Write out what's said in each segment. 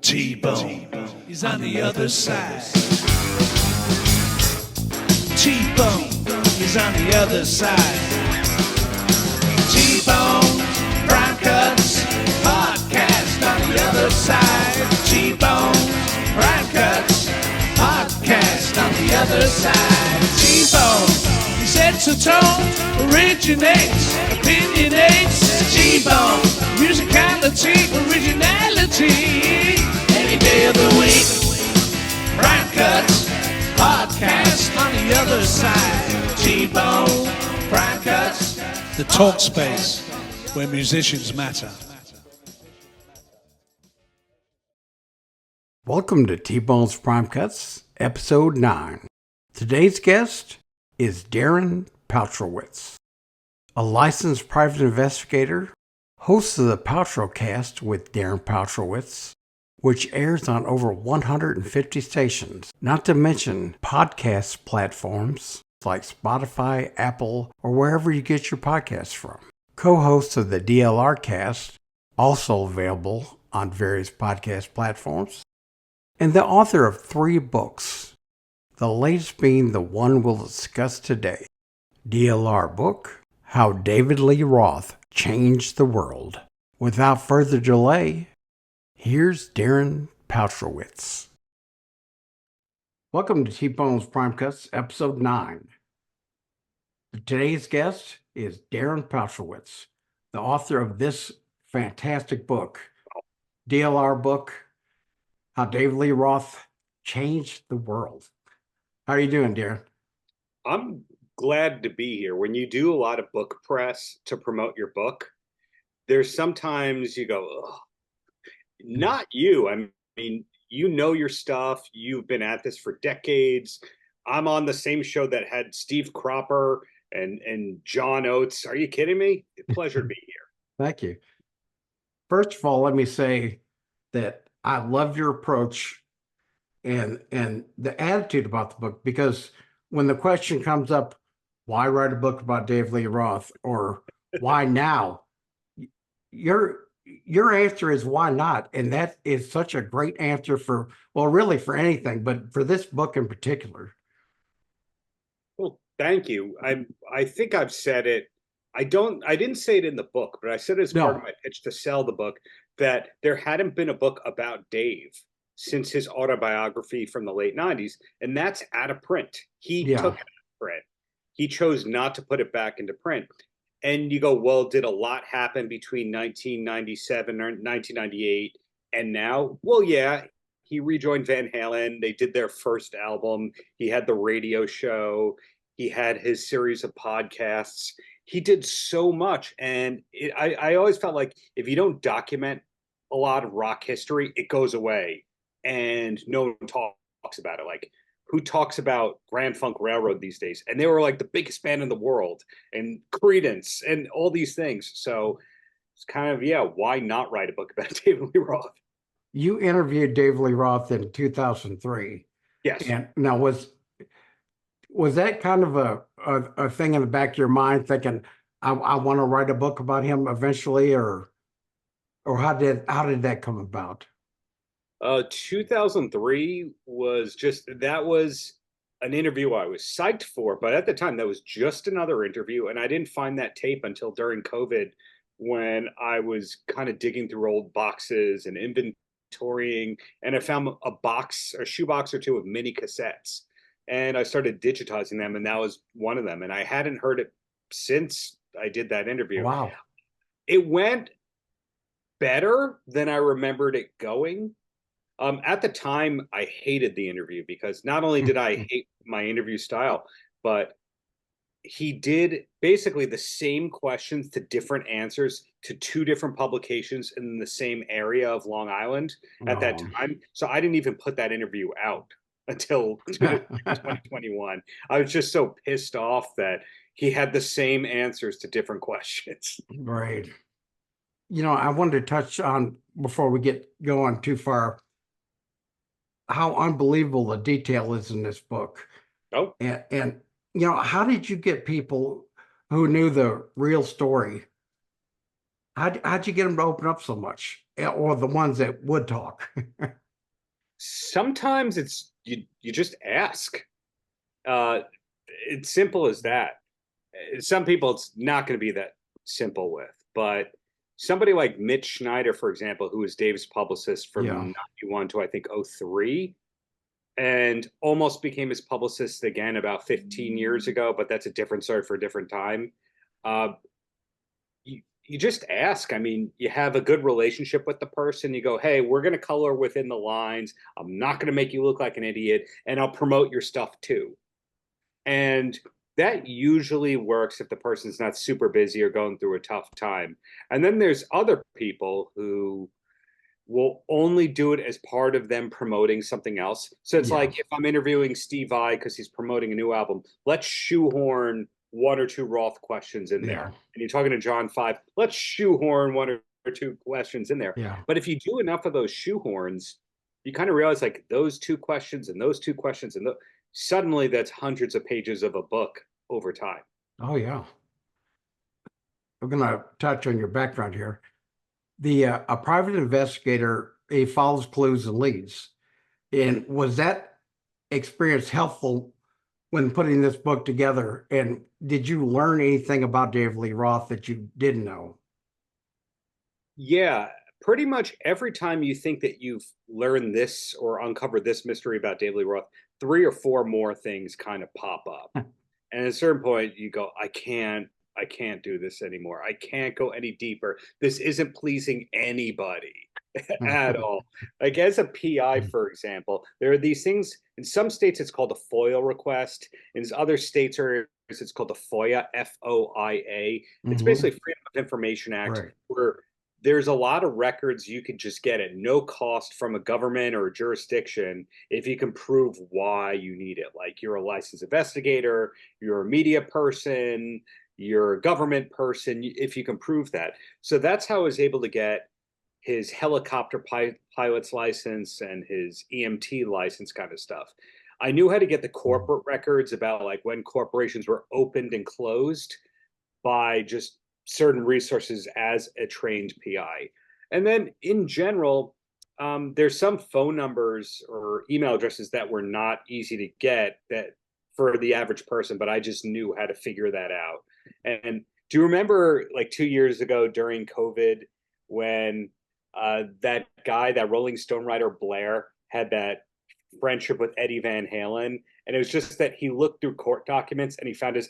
T-Bone is on the other side. T-Bone is on the other side. T-Bone, Prime Cuts, podcast on the other side. T-Bone, Prime Cuts, podcast on the other side. T-Bone, he sets the tone, originates, opinionates. T-Bone, musicality, originality. Any day of the week, Prime Cuts, podcast on the other side. T-Bone, Prime Cuts, the talk space where musicians matter. Welcome to T-Bone's Prime Cuts, Episode 9. Today's guest is Darren Paltrowitz, a licensed private investigator, host of the Paltrowcast with Darren Paltrowitz, which airs on over 150 stations, not to mention podcast platforms like Spotify, Apple, or wherever you get your podcasts from. Co-host of the DLR Cast, also available on various podcast platforms, and the author of 3 books, the latest being the one we'll discuss today, DLR Book, How David Lee Roth Changed the World. Without further delay, here's Darren Paltrowitz. Welcome to T-Bone's Prime Cuts, Episode 9. Today's guest is Darren Paltrowitz, the author of this fantastic book, DLR Book, How David Lee Roth Changed the World. How are you doing, Darren? I'm glad to be here. When you do a lot of book press to promote your book, there's sometimes you go, ugh. Not you. I mean, you know your stuff. You've been at this for decades. I'm on the same show that had Steve Cropper and John Oates. Are you kidding me? Pleasure to be here. Thank you. First of all, let me say that I love your approach and the attitude about the book, because when the question comes up, why write a book about David Lee Roth, or why now? Your answer is why not? And that is such a great answer for, well, really for anything, but for this book in particular. Well, thank you. I think I've said it. I didn't say it in the book, but I said it as part of my pitch to sell the book, that there hadn't been a book about Dave since his autobiography from the late 90s, and that's out of print. He took it out of print. He chose not to put it back into print. And you go, well, did a lot happen between 1997 or 1998 and now? Well, yeah, he rejoined Van Halen. They did their first album. He had the radio show. He had his series of podcasts. He did so much. And I always felt like if you don't document a lot of rock history, it goes away and no one talks about it. Like, who talks about Grand Funk Railroad these days? And they were like the biggest band in the world, and Creedence and all these things. So it's kind of, why not write a book about David Lee Roth? You interviewed David Lee Roth in 2003. Yes. And now was that kind of a thing in the back of your mind, thinking, I want to write a book about him eventually, or how did that come about? 2003 was an interview I was psyched for, but at the time that was just another interview, and I didn't find that tape until during COVID, when I was kind of digging through old boxes and inventorying, and I found a shoebox or two of mini cassettes, and I started digitizing them, and that was one of them, and I hadn't heard it since I did that interview. Wow. It went better than I remembered it going. At the time, I hated the interview, because not only did I hate my interview style, but he did basically the same questions to different answers to 2 different publications in the same area of Long Island at that time. So I didn't even put that interview out until 2021. I was just so pissed off that he had the same answers to different questions. Right. I wanted to touch on, before we get going too far, how unbelievable the detail is in this book. Oh. And how did you get people who knew the real story How'd you get them to open up so much? Or the ones that would talk? Sometimes you just ask. Uh, it's simple as that. Some people it's not going to be that simple with, but somebody like Mitch Schneider, for example, who was Dave's publicist from Yeah. 91 to I think '03, and almost became his publicist again about 15 years ago, but that's a different story for a different time. Uh, you just ask. I mean, you have a good relationship with the person. You go, hey, we're going to color within the lines. I'm not going to make you look like an idiot, and I'll promote your stuff too. And that usually works if the person's not super busy or going through a tough time. And then there's other people who will only do it as part of them promoting something else. So it's Yeah. like if I'm interviewing Steve Vai because he's promoting a new album, let's shoehorn one or two Roth questions in there. Yeah. And you're talking to John Five, let's shoehorn one or two questions in there. Yeah. But if you do enough of those shoehorns, you kind of realize like those two questions and those two questions and suddenly that's hundreds of pages of a book over time. Oh, yeah. I'm going to touch on your background here. A private investigator, he follows clues and leads. And was that experience helpful when putting this book together? And did you learn anything about David Lee Roth that you didn't know? Yeah, pretty much every time you think that you've learned this or uncovered this mystery about David Lee Roth, three or four more things kind of pop up. And at a certain point, you go, I can't do this anymore. I can't go any deeper. This isn't pleasing anybody at all. Like as a PI, for example, there are these things in some states it's called a FOIA request. In other states it's called the FOIA, FOIA. It's basically Freedom of Information Act, Right. where there's a lot of records you could just get at no cost from a government or a jurisdiction if you can prove why you need it. Like you're a licensed investigator, you're a media person, you're a government person, if you can prove that. So that's how I was able to get his helicopter pilot's license and his EMT license kind of stuff. I knew how to get the corporate records about like when corporations were opened and closed by just certain resources as a trained PI. And then in general, there's some phone numbers or email addresses that were not easy to get that for the average person, but I just knew how to figure that out. And do you remember like 2 years ago during COVID when that guy, that Rolling Stone writer Blair, had that friendship with Eddie Van Halen? And it was just that he looked through court documents and he found his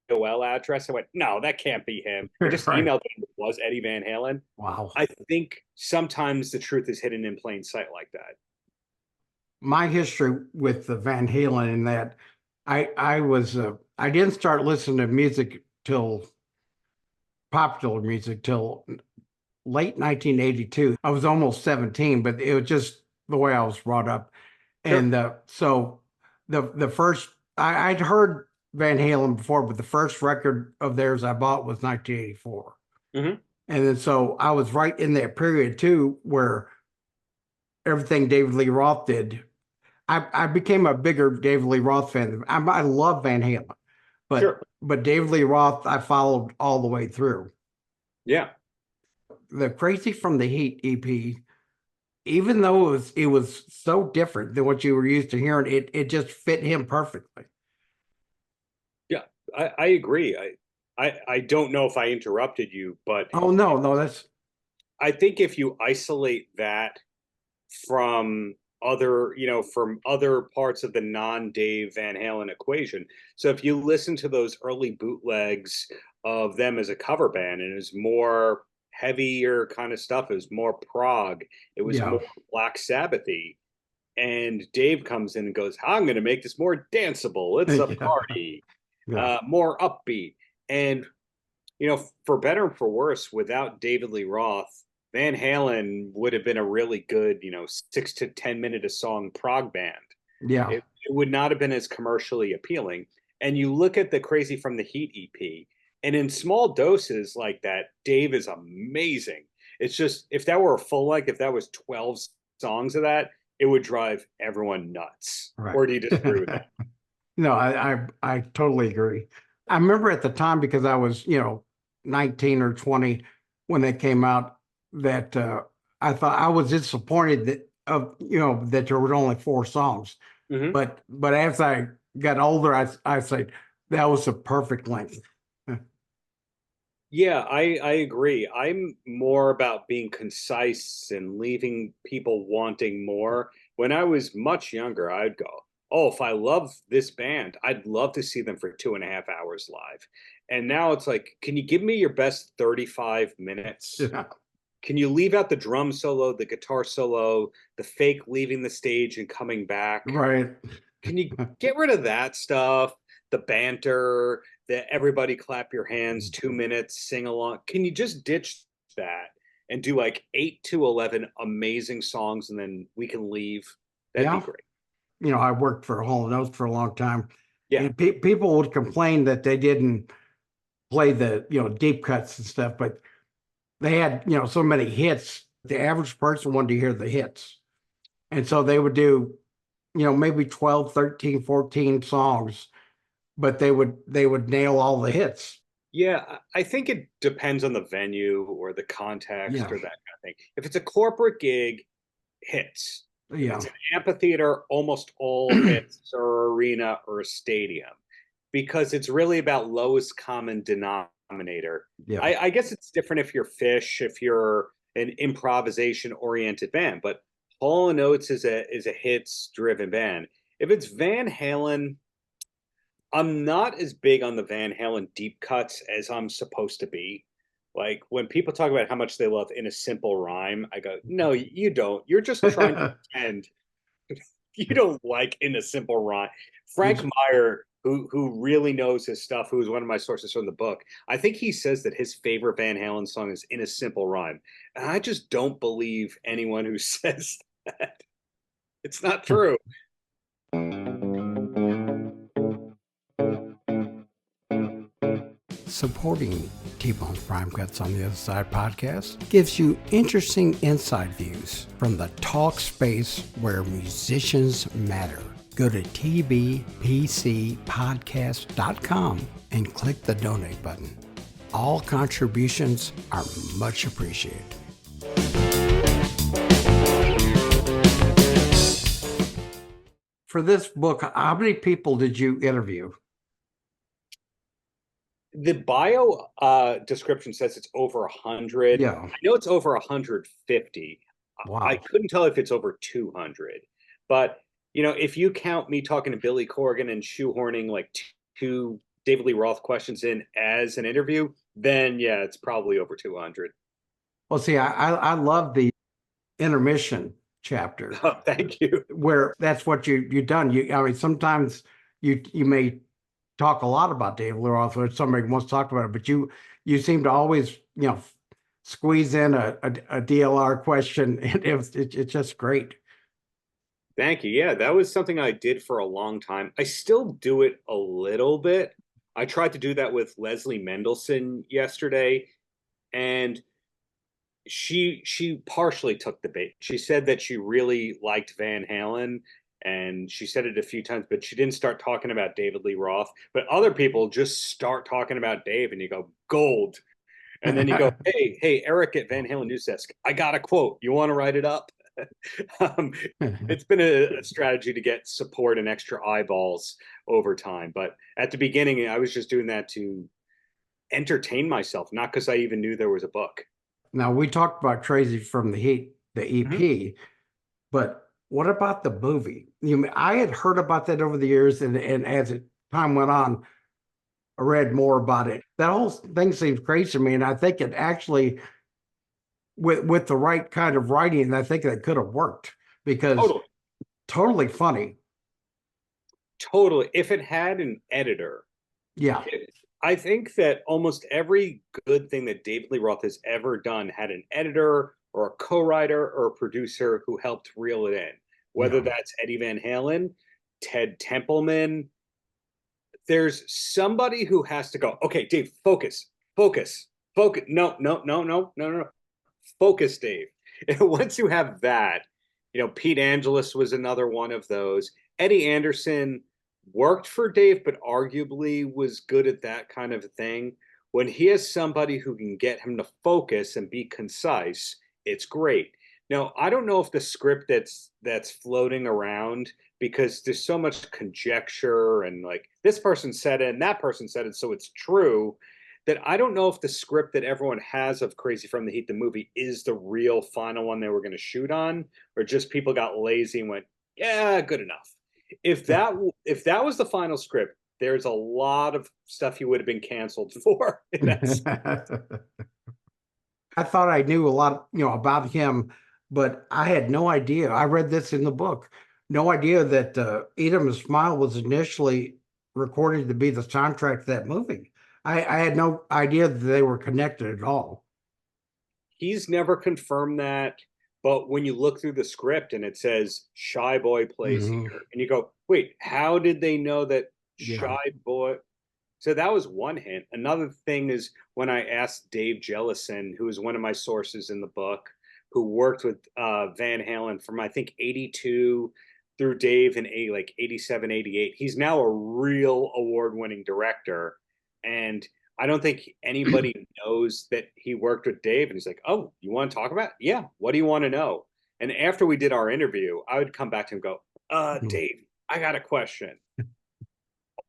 AOL address and went, no, that can't be him. I just Right. emailed him, it was Eddie Van Halen. Wow. I think sometimes the truth is hidden in plain sight like that. My history with the Van Halen in that I didn't start listening to music till popular music till late 1982. I was almost 17, but it was just the way I was brought up. Sure. And so the first I'd heard Van Halen before, but the first record of theirs I bought was 1984. Mhm. And then so I was right in that period too, where everything David Lee Roth did. I became a bigger David Lee Roth fan. I love Van Halen, but Sure. but David Lee Roth I followed all the way through. Yeah. The Crazy from the Heat EP, even though it was so different than what you were used to hearing, it just fit him perfectly. Yeah, I agree. I don't know if I interrupted you, but Oh no, that's I think if you isolate that from from other parts of the non-Dave Van Halen equation. So if you listen to those early bootlegs of them as a cover band, and it was more heavier kind of stuff, it was more prog, it was Yeah. more Black Sabbathy. And Dave comes in and goes, I'm going to make this more danceable. It's a Yeah. party, Yeah. more upbeat. And, for better and for worse, without David Lee Roth, Van Halen would have been a really good, 6 to 10 minute a song prog band. Yeah. It would not have been as commercially appealing. And you look at the Crazy from the Heat EP, and in small doses like that, Dave is amazing. It's just, if that were a full length, if that was 12 songs of that, it would drive everyone nuts. Right. Or do you disagree with that? No, I totally agree. I remember at the time, because I was, 19 or 20, when they came out that I thought I was disappointed that there were only 4 songs. But as I got older, I said that was a perfect length. Yeah, I agree. I'm more about being concise and leaving people wanting more. When I was much younger, I'd go, "Oh, if I love this band, I'd love to see them for 2.5 hours live." And now it's like, can you give me your best 35 minutes? Yeah. Can you leave out the drum solo, the guitar solo, the fake leaving the stage and coming back? Right. Can you get rid of that stuff? The banter, the everybody clap your hands, 2 minutes, sing along. Can you just ditch that and do like 8 to 11 amazing songs and then we can leave? That'd be Yeah. great. I worked for Hall & Oates for a long time. Yeah. And people would complain that they didn't play the, deep cuts and stuff, but they had, so many hits. The average person wanted to hear the hits. And so they would do, maybe 12, 13, 14 songs, but they would nail all the hits. Yeah, I think it depends on the venue or the context Yeah. or that kind of thing. If it's a corporate gig, hits. If Yeah. it's an amphitheater, almost all hits, or arena or a stadium, because it's really about lowest common denominator. Yeah. I guess it's different if you're Fish, if you're an improvisation oriented band, but Hall and Oates is a hits driven band. If it's Van Halen, I'm not as big on the Van Halen deep cuts as I'm supposed to be. Like when people talk about how much they love In a Simple Rhyme, I go, no, you don't. You're just trying to pretend you don't like In a Simple Rhyme. Frank Meyer, who really knows his stuff, who's one of my sources from the book, I think he says that his favorite Van Halen song is In a Simple Rhyme. And I just don't believe anyone who says that. It's not true. Supporting T-Bone's Prime Cuts on the Other Side podcast gives you interesting inside views from the talk space where musicians matter. Go to tbpcpodcast.com and click the donate button. All contributions are much appreciated. For this book, how many people did you interview? The bio description says it's over 100. Yeah. I know it's over 150. Wow. I couldn't tell if it's over 200. But, if you count me talking to Billy Corgan and shoehorning like 2 David Lee Roth questions in as an interview, then yeah, it's probably over 200. Well, see, I love the intermission chapter. Oh, thank you. Where that's what you've done. Sometimes you may talk a lot about David Lee Roth or somebody wants to talk about it, but you seem to always, squeeze in a DLR question, and it's just great. Thank you. Yeah, that was something I did for a long time. I still do it a little bit. I tried to do that with Leslie Mendelson yesterday, and she partially took the bait. She said that she really liked Van Halen, and she said it a few times, but she didn't start talking about David Lee Roth. But other people just start talking about Dave, and you go, gold. And then you go, hey, Eric at Van Halen News Desk, I got a quote. You want to write it up? It's been a strategy to get support and extra eyeballs over time. But at the beginning, I was just doing that to entertain myself, not because I even knew there was a book. Now, we talked about Crazy from the Heat, the EP, but what about the movie? I had heard about that over the years, and as time went on, I read more about it. That whole thing seems crazy to me, and I think it actually, with the right kind of writing, I think that could have worked, because totally funny. Totally. If it had an editor. Yeah. I think that almost every good thing that David Lee Roth has ever done had an editor or a co-writer or a producer who helped reel it in, whether that's Eddie Van Halen, Ted Templeman. There's somebody who has to go, okay, Dave, focus. No. Focus, Dave. And once you have that, Pete Angelus was another one of those. Eddie Anderson worked for Dave, but arguably was good at that kind of thing. when he has somebody who can get him to focus and be concise, it's great. Now, I don't know if the script that's floating around, because there's so much conjecture and like this person said it and that person said it, so it's true, that I don't know if the script that everyone has of Crazy from the Heat, the movie, is the real final one they were going to shoot on, or just people got lazy and went, yeah, good enough. If that was the final script, there's a lot of stuff he would have been canceled for. I thought I knew a lot, about him, but I had no idea. I read this in the book. No idea that Eat 'Em a Smile was initially recorded to be the soundtrack to that movie. I had no idea that they were connected at all. He's never confirmed that, but when you look through the script and it says Shy Boy plays here, and you go, wait, how did they know that Shy Boy? So that was one hint. Another thing is when I asked Dave Jellison, who is one of my sources in the book, who worked with Van Halen from I think 82 through Dave in like 87, 88. He's now a real award-winning director. And I don't think anybody knows that he worked with Dave. And he's like, oh, you want to talk about it? Yeah. What do you want to know? And after we did our interview, I would come back to him and go, Dave, I got a question.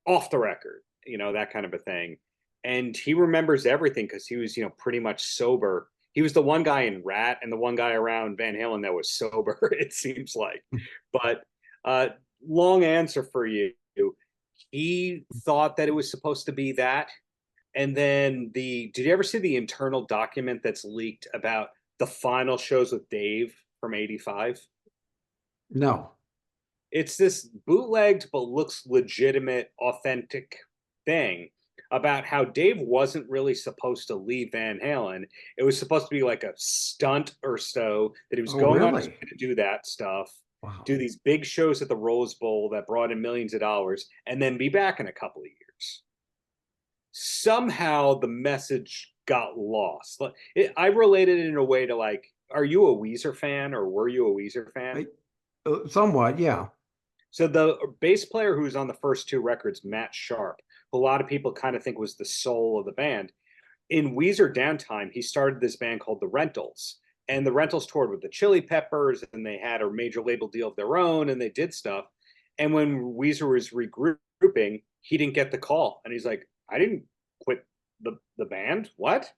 Off the record, that kind of a thing. And he remembers everything because he was, pretty much sober. He was the one guy in Rat and the one guy around Van Halen that was sober, it seems like. But long answer for you. He thought that it was supposed to be that. And then did you ever see the internal document that's leaked about the final shows with Dave from 85? No. It's this bootlegged but looks legitimate, authentic thing about how Dave wasn't really supposed to leave Van Halen. It was supposed to be like a stunt or so that he was going on to do that stuff, do these big shows at the Rose Bowl that brought in millions of dollars, and then be back in a couple of years. Somehow the message got lost. I related it in a way to like, are you a Weezer fan or were you a Weezer fan? Somewhat, yeah. So the bass player who was on the first two records, Matt Sharp, who a lot of people kind of think was the soul of the band, in Weezer downtime, he started this band called The Rentals. And The Rentals toured with the Chili Peppers, and they had a major label deal of their own, and they did stuff. And when Weezer was regrouping, he didn't get the call. And he's like, I didn't quit the band? What?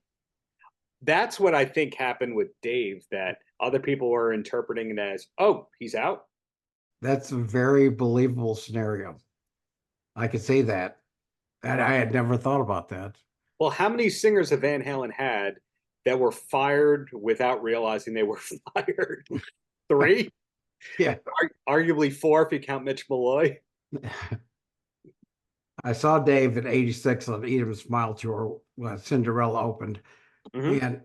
That's what I think happened with Dave, that other people were interpreting it as, oh, he's out. That's a very believable scenario. I could say that. And I had never thought about that. Well, how many singers have Van Halen had that were fired without realizing they were fired? 3? Yeah. Arguably 4 if you count Mitch Malloy. I saw Dave in 86 on Eat 'Em a Smile tour when Cinderella opened. And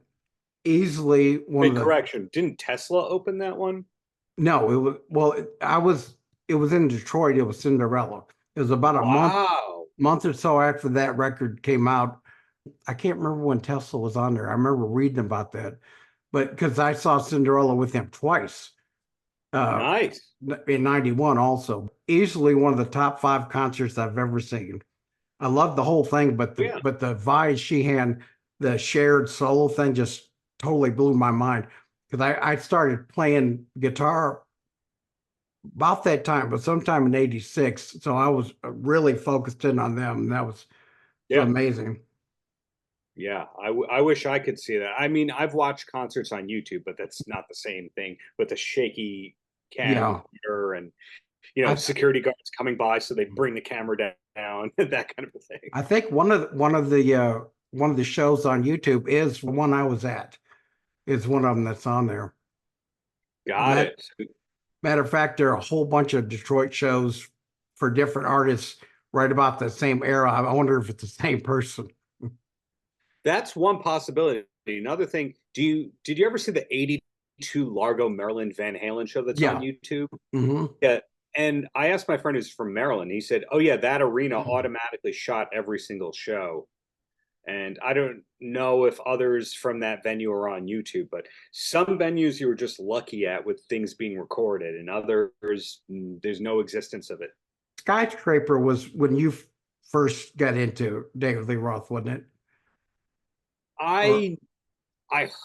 easily one of the... Correction, didn't Tesla open that one? No, it was in Detroit. It was Cinderella. It was about a month or so after that record came out. I can't remember when Tesla was on there. I remember reading about that, but because I saw Cinderella with him twice. Nice. In 91 also. Easily one of the top 5 concerts I've ever seen. I love the whole thing, but the Vi Sheehan, the shared solo thing just totally blew my mind. Because I started playing guitar about that time, but sometime in 86. So I was really focused in on them. And that was amazing. Yeah, I wish I could see that. I mean, I've watched concerts on YouTube, but that's not the same thing with the shaky camera and security guards coming by, so they bring the camera down, that kind of a thing. I think one of the shows on YouTube is the one I was at. Is one of them that's on there. Got it. Matter of fact, there are a whole bunch of Detroit shows for different artists right about the same era. I wonder if it's the same person. That's one possibility. Another thing, did you ever see the 82 Largo, Maryland Van Halen show that's on YouTube? Yeah. And I asked my friend who's from Maryland. He said, oh, yeah, that arena automatically shot every single show. And I don't know if others from that venue are on YouTube, but some venues you were just lucky at with things being recorded, and others, there's no existence of it. Skyscraper was when you first got into David Lee Roth, wasn't it? I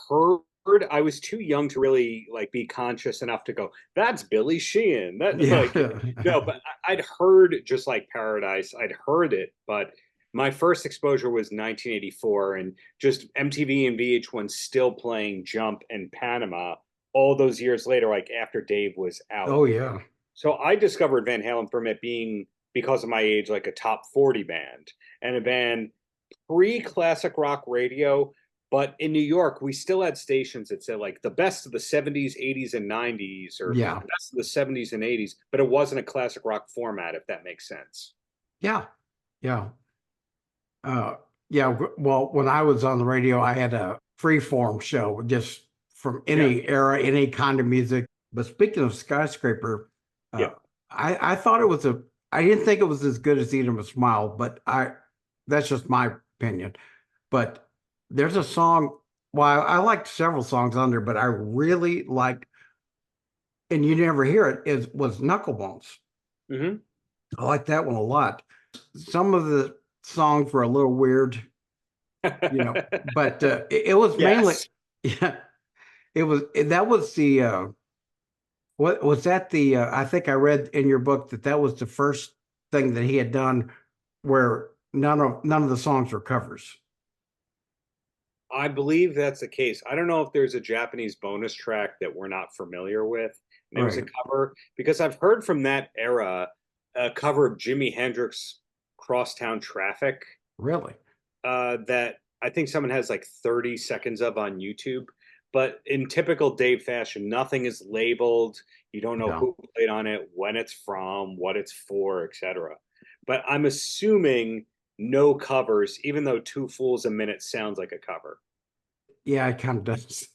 heard I was too young to really like be conscious enough to go, that's Billy Sheehan. That Yeah. like no, but I'd heard just like Paradise, I'd heard it, but my first exposure was 1984 and just MTV and VH1 still playing Jump and Panama all those years later, like after Dave was out. Oh yeah. So I discovered Van Halen from it being, because of my age, like a top 40 band and a band pre-classic rock radio. But in New York, we still had stations that said like the best of the 70s, 80s, and 90s, or Yeah. the best of the 70s and 80s, but it wasn't a classic rock format, if that makes sense. Yeah. Yeah. Yeah. Well, when I was on the radio, I had a freeform show just from any era, any kind of music. But speaking of Skyscraper, Yeah. I thought it was I didn't think it was as good as Eat 'em a Smile, but that's just my opinion. But there's a song, well, I liked several songs on there, but I really liked, and you never hear it, was Knucklebones. Mm-hmm. I like that one a lot. Some of the songs were a little weird, but it was mainly, yeah, that was the, what was that I think I read in your book that was the first thing that he had done where none of the songs were covers. I believe that's the case. I don't know if there's a Japanese bonus track that we're not familiar with. And it was a cover, because I've heard from that era a cover of Jimi Hendrix Crosstown Traffic. Really? That I think someone has like 30 seconds of on YouTube. But in typical Dave fashion, nothing is labeled. You don't know who played on it, when it's from, what it's for, etc. But I'm assuming no covers, even though Two Fools a Minute sounds like a cover. Yeah, it kind of does.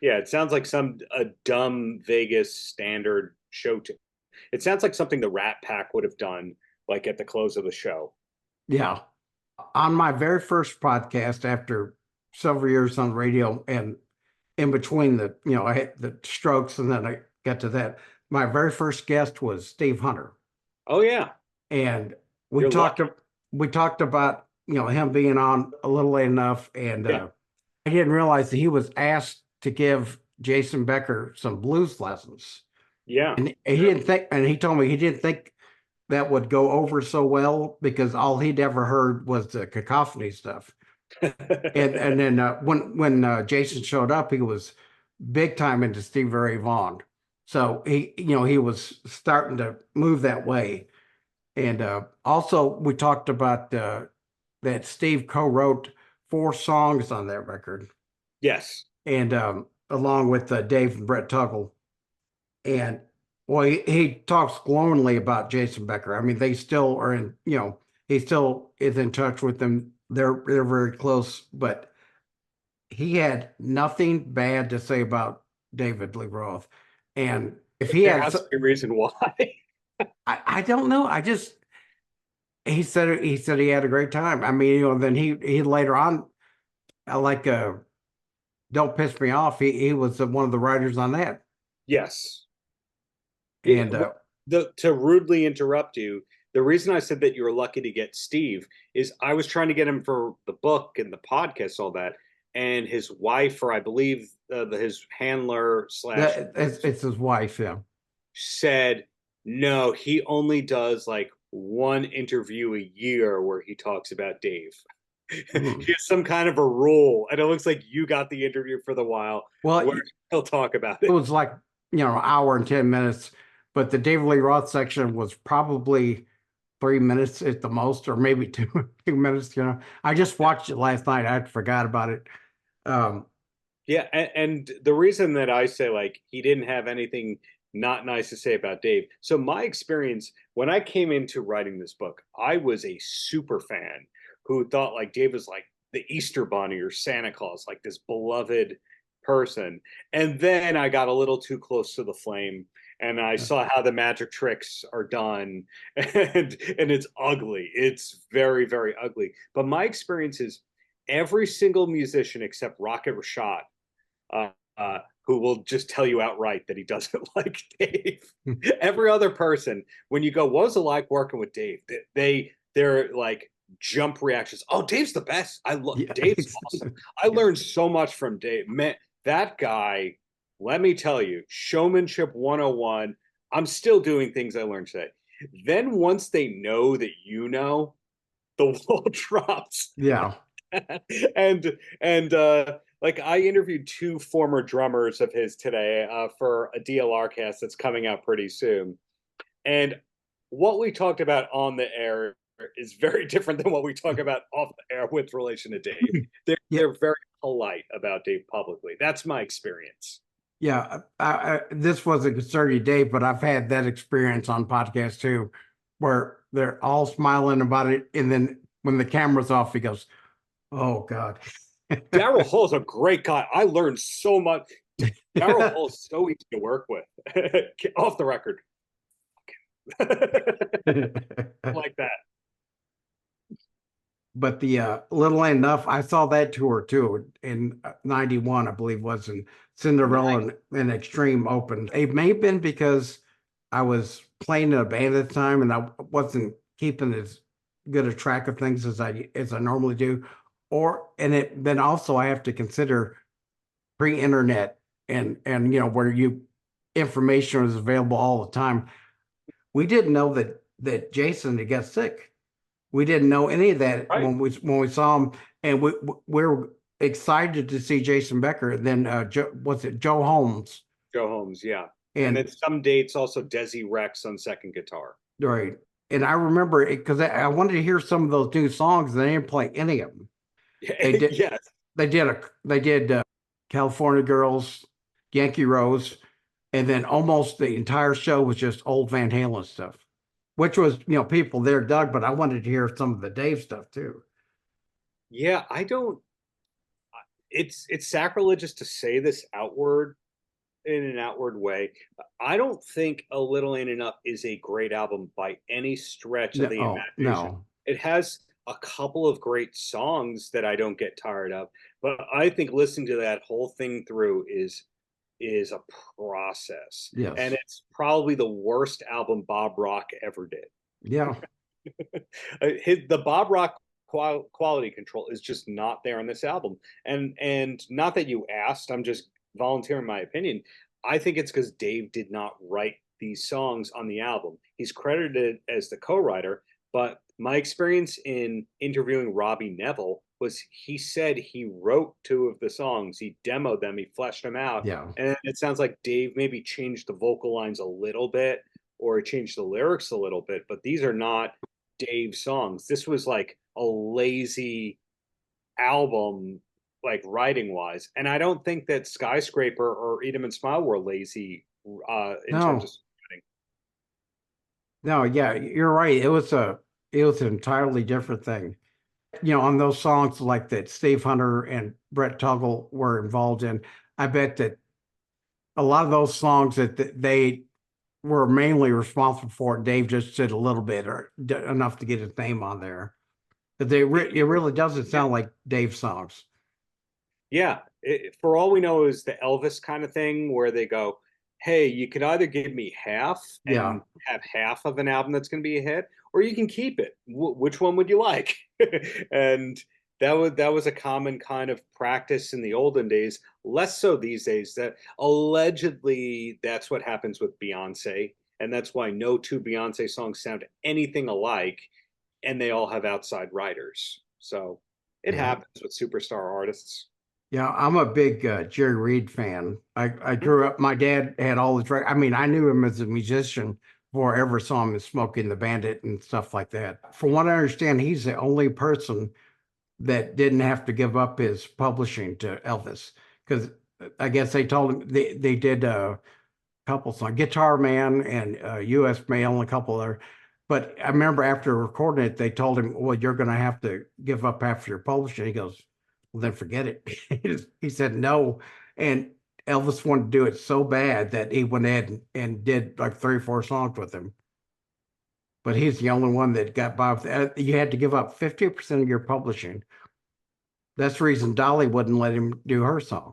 Yeah, it sounds like a dumb Vegas standard show. It sounds like something the Rat Pack would have done, like at the close of the show. Yeah. On my very first podcast, after several years on the radio, and in between I had the Strokes, and then I got to that. My very first guest was Steve Hunter. Oh yeah, and we talked about him being on a little late enough, and I didn't realize that he was asked to give Jason Becker some blues lessons. Yeah, and he didn't think, and he told me he didn't think that would go over so well because all he'd ever heard was the cacophony stuff. and then when Jason showed up, he was big time into Stevie Ray Vaughan, so he was starting to move that way. And also we talked about that Steve co-wrote 4 songs on that record. Yes, and along with Dave and Brett Tuggle. And well, he talks glowingly about Jason Becker. I mean, they still are in, he still is in touch with them. They're very close, but he had nothing bad to say about David Lee Roth. And if he there has to be a reason why. I don't know. He said he had a great time. I mean, then he later on, like Don't Piss Me Off, he was one of the writers on that. Yes. And to rudely interrupt you, the reason I said that you were lucky to get Steve is I was trying to get him for the book and the podcast, all that, and his wife, or I believe his handler / it's his wife, yeah, said no, he only does like one interview a year where he talks about Dave. He has some kind of a rule, and it looks like you got the interview for the while. Well, where he'll talk about it. It was like an hour and 10 minutes, but the David Lee Roth section was probably 3 minutes at the most, or maybe 2 minutes. I just watched it last night. I forgot about it. Yeah, and the reason that I say like he didn't have anything not nice to say about Dave. So my experience when I came into writing this book, I was a super fan who thought like Dave was like the Easter Bunny or Santa Claus, like this beloved person. And then I got a little too close to the flame and I saw how the magic tricks are done, and it's ugly. It's very, very ugly. But my experience is every single musician except Rocket Rashad, who will just tell you outright that he doesn't like Dave. Every other person, when you go, what was it like working with Dave? They're like jump reactions. Oh, Dave's the best. I love Yeah, Dave's awesome. I learned so much from Dave. Man, that guy, let me tell you, showmanship 101. I'm still doing things I learned today. Then once they know that you know, the wall drops. yeah. And like I interviewed two former drummers of his today for a DLR cast that's coming out pretty soon. And what we talked about on the air is very different than what we talk about off the air with relation to Dave. They're, Yeah. they're very polite about Dave publicly. That's my experience. Yeah, this wasn't concerning Dave, but I've had that experience on podcasts too, where they're all smiling about it, and then when the camera's off, he goes, "Oh God." Daryl Hall's a great guy. I learned so much. Daryl Hall is so easy to work with. Off the record. Like that. But the Little Ain't Enough, I saw that tour too in '91, I believe was, and Cinderella and Extreme opened. It may have been because I was playing in a band at the time and I wasn't keeping as good a track of things as I normally do. Then also I have to consider pre-internet and where information was available all the time. We didn't know that Jason had got sick. We didn't know any of that Right. when we saw him, and we're excited to see Jason Becker. And then was it Joe Holmes? Joe Holmes, yeah. And then some dates also Desi Rex on second guitar. right. And I remember it because I wanted to hear some of those new songs, and they didn't play any of them. They did. Yes. They did California Girls, Yankee Rose, and then almost the entire show was just old Van Halen stuff, which was, people there dug, but I wanted to hear some of the Dave stuff too. Yeah, I don't. It's sacrilegious to say this in an outward way. I don't think A Little Ain't Enough is a great album by any stretch of the imagination. No. It has a couple of great songs that I don't get tired of, but I think listening to that whole thing through is a process. Yes. And it's probably the worst album Bob Rock ever did. Yeah. The Bob Rock quality control is just not there on this album. And not that you asked, I'm just volunteering my opinion. I think it's because Dave did not write these songs on the album. He's credited as the co-writer, but my experience in interviewing Robbie Neville was he said he wrote two of the songs, he demoed them, he fleshed them out. Yeah. And it sounds like Dave maybe changed the vocal lines a little bit or changed the lyrics a little bit, but these are not Dave songs. This was like a lazy album, like writing wise. And I don't think that Skyscraper or Eat 'Em and Smile were lazy in terms of writing. No, yeah, you're right. It was an entirely different thing. On those songs like that Steve Hunter and Brett Tuggle were involved in, I bet that a lot of those songs that they were mainly responsible for, Dave just did a little bit or enough to get his name on there. But it really doesn't sound like Dave songs. Yeah, for all we know is the Elvis kind of thing where they go, hey, you could either give me half and have half of an album that's going to be a hit, or you can keep it. Which one would you like? And that was a common kind of practice in the olden days, less so these days. That allegedly that's what happens with Beyonce, and that's why no two Beyonce songs sound anything alike, and they all have outside writers. So it happens with superstar artists. Yeah, I'm a big Jerry Reed fan. I grew up, my dad had all his records. I mean, I knew him as a musician before I ever saw him in Smokey and the Bandit and stuff like that. From what I understand, he's the only person that didn't have to give up his publishing to Elvis, because I guess they told him they did a couple songs, Guitar Man and U.S. Mail and a couple other. But I remember after recording it, they told him, well, you're going to have to give up half your publishing. He goes, well, then forget it. He said no. And Elvis wanted to do it so bad that he went ahead and did like 3 or 4 songs with him. But he's the only one that got by with that. You had to give up 50% of your publishing. That's the reason Dolly wouldn't let him do her song.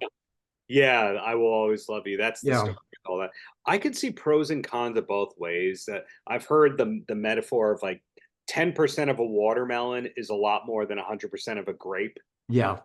Yeah, I Will Always Love You. That's the story of all that. I could see pros and cons of both ways. That I've heard the metaphor of like 10% of a watermelon is a lot more than 100% of a grape. Yeah.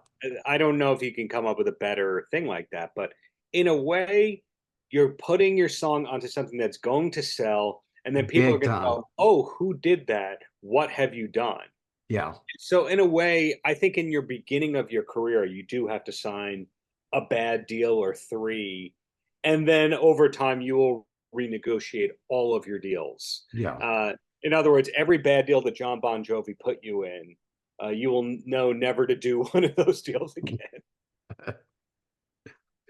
I don't know if you can come up with a better thing like that, but in a way, you're putting your song onto something that's going to sell, and then people are Big going to time. go, "Oh, who did that? What have you done?" Yeah. So in a way, I think in your beginning of your career, you do have to sign a bad deal or three, and then over time you will renegotiate all of your deals. Yeah. In other words, every bad deal that John Bon Jovi put you in, you will know never to do one of those deals again.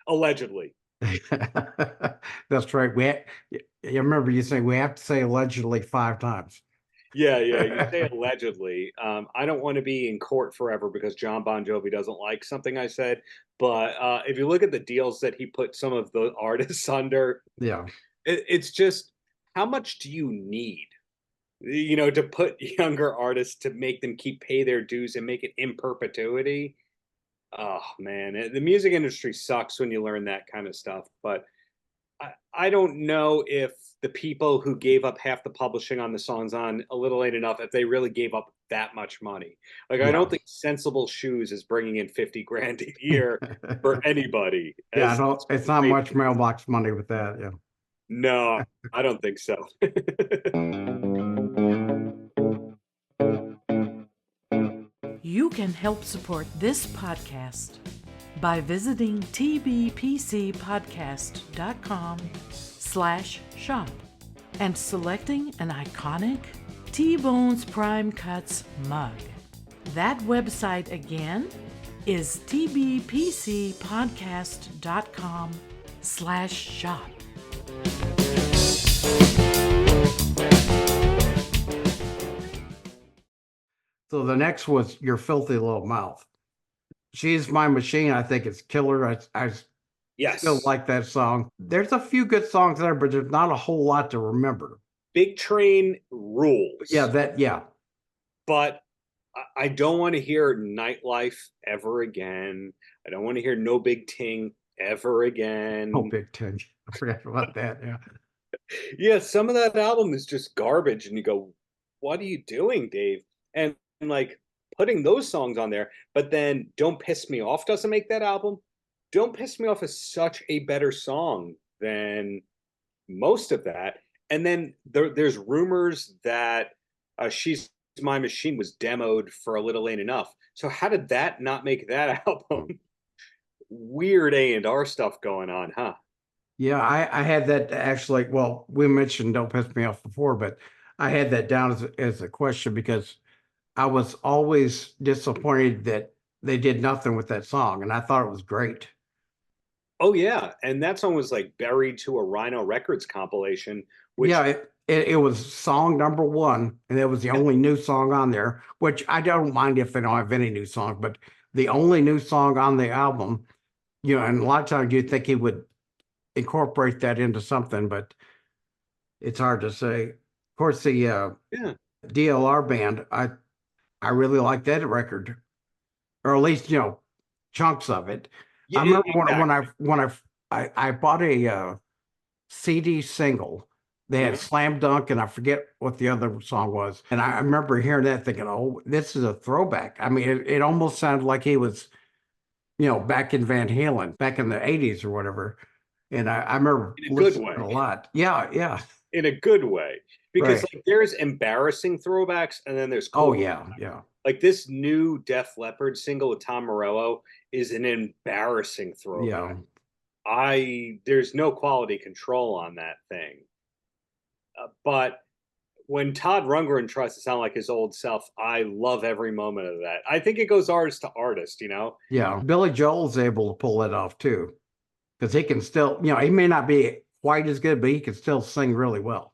Allegedly. That's right. You remember you saying we have to say allegedly 5 times. Yeah, you say allegedly. I don't want to be in court forever because John Bon Jovi doesn't like something I said. But if you look at the deals that he put some of the artists under, Yeah. it's just how much do you need? To put younger artists to make them pay their dues and make it in perpetuity. Oh man, the music industry sucks when you learn that kind of stuff. But I don't know if the people who gave up half the publishing on the songs on A Little Late Enough, if they really gave up that much money. Like, I Yeah. don't think Sensible Shoes is bringing in 50 grand a year for anybody. Yeah, I don't, it's not much mailbox money with that. Yeah. No, I don't think so. You can help support this podcast by visiting tbpcpodcast.com/shop and selecting an iconic T-Bones Prime Cuts mug. That website again is tbpcpodcast.com/shop. So the next was Your Filthy Little Mouth. She's My Machine. I think it's killer. I Yes. still like that song. There's a few good songs there, but there's not a whole lot to remember. Big Train rules. Yeah. But I don't want to hear Nightlife ever again. I don't want to hear No Big Ting ever again. Oh, Big Ten. I forgot about that. Yeah. Yeah, some of that album is just garbage, and you go, "What are you doing, Dave?" And like putting those songs on there, but then Don't Piss Me Off doesn't make that album. Don't Piss Me Off is such a better song than most of that. And then there's rumors that She's My Machine was demoed for A Little Ain't Enough. So how did that not make that album? Weird A&R stuff going on, huh? Yeah, I had that actually. Well, we mentioned Don't Piss Me Off before, but I had that down as a question because I was always disappointed that they did nothing with that song, and I thought it was great. Oh yeah, and that song was like buried to a Rhino Records compilation. Which Yeah, it was song number 1, and it was the only new song on there, which I don't mind if they don't have any new songs, but the only new song on the album, and a lot of times you'd think he would incorporate that into something, but it's hard to say. Of course, the DLR Band, I really like that record, or at least chunks of it. Yeah, I remember exactly. when I bought a CD single. They had Slam Dunk, and I forget what the other song was. And I remember hearing that, thinking, "Oh, this is a throwback." I mean, it almost sounded like he was, back in Van Halen, back in the '80s or whatever. And I remember In a good listening way. a lot. Yeah. In a good way. Because Right. like there's embarrassing throwbacks and then there's Oh cool. yeah. Like this new Def Leppard single with Tom Morello is an embarrassing throwback. There's no quality control on that thing. But when Todd Rundgren tries to sound like his old self, I love every moment of that. I think it goes artist to artist, Yeah. Billy Joel's able to pull it off too, because he can still, he may not be quite as good, but he can still sing really well.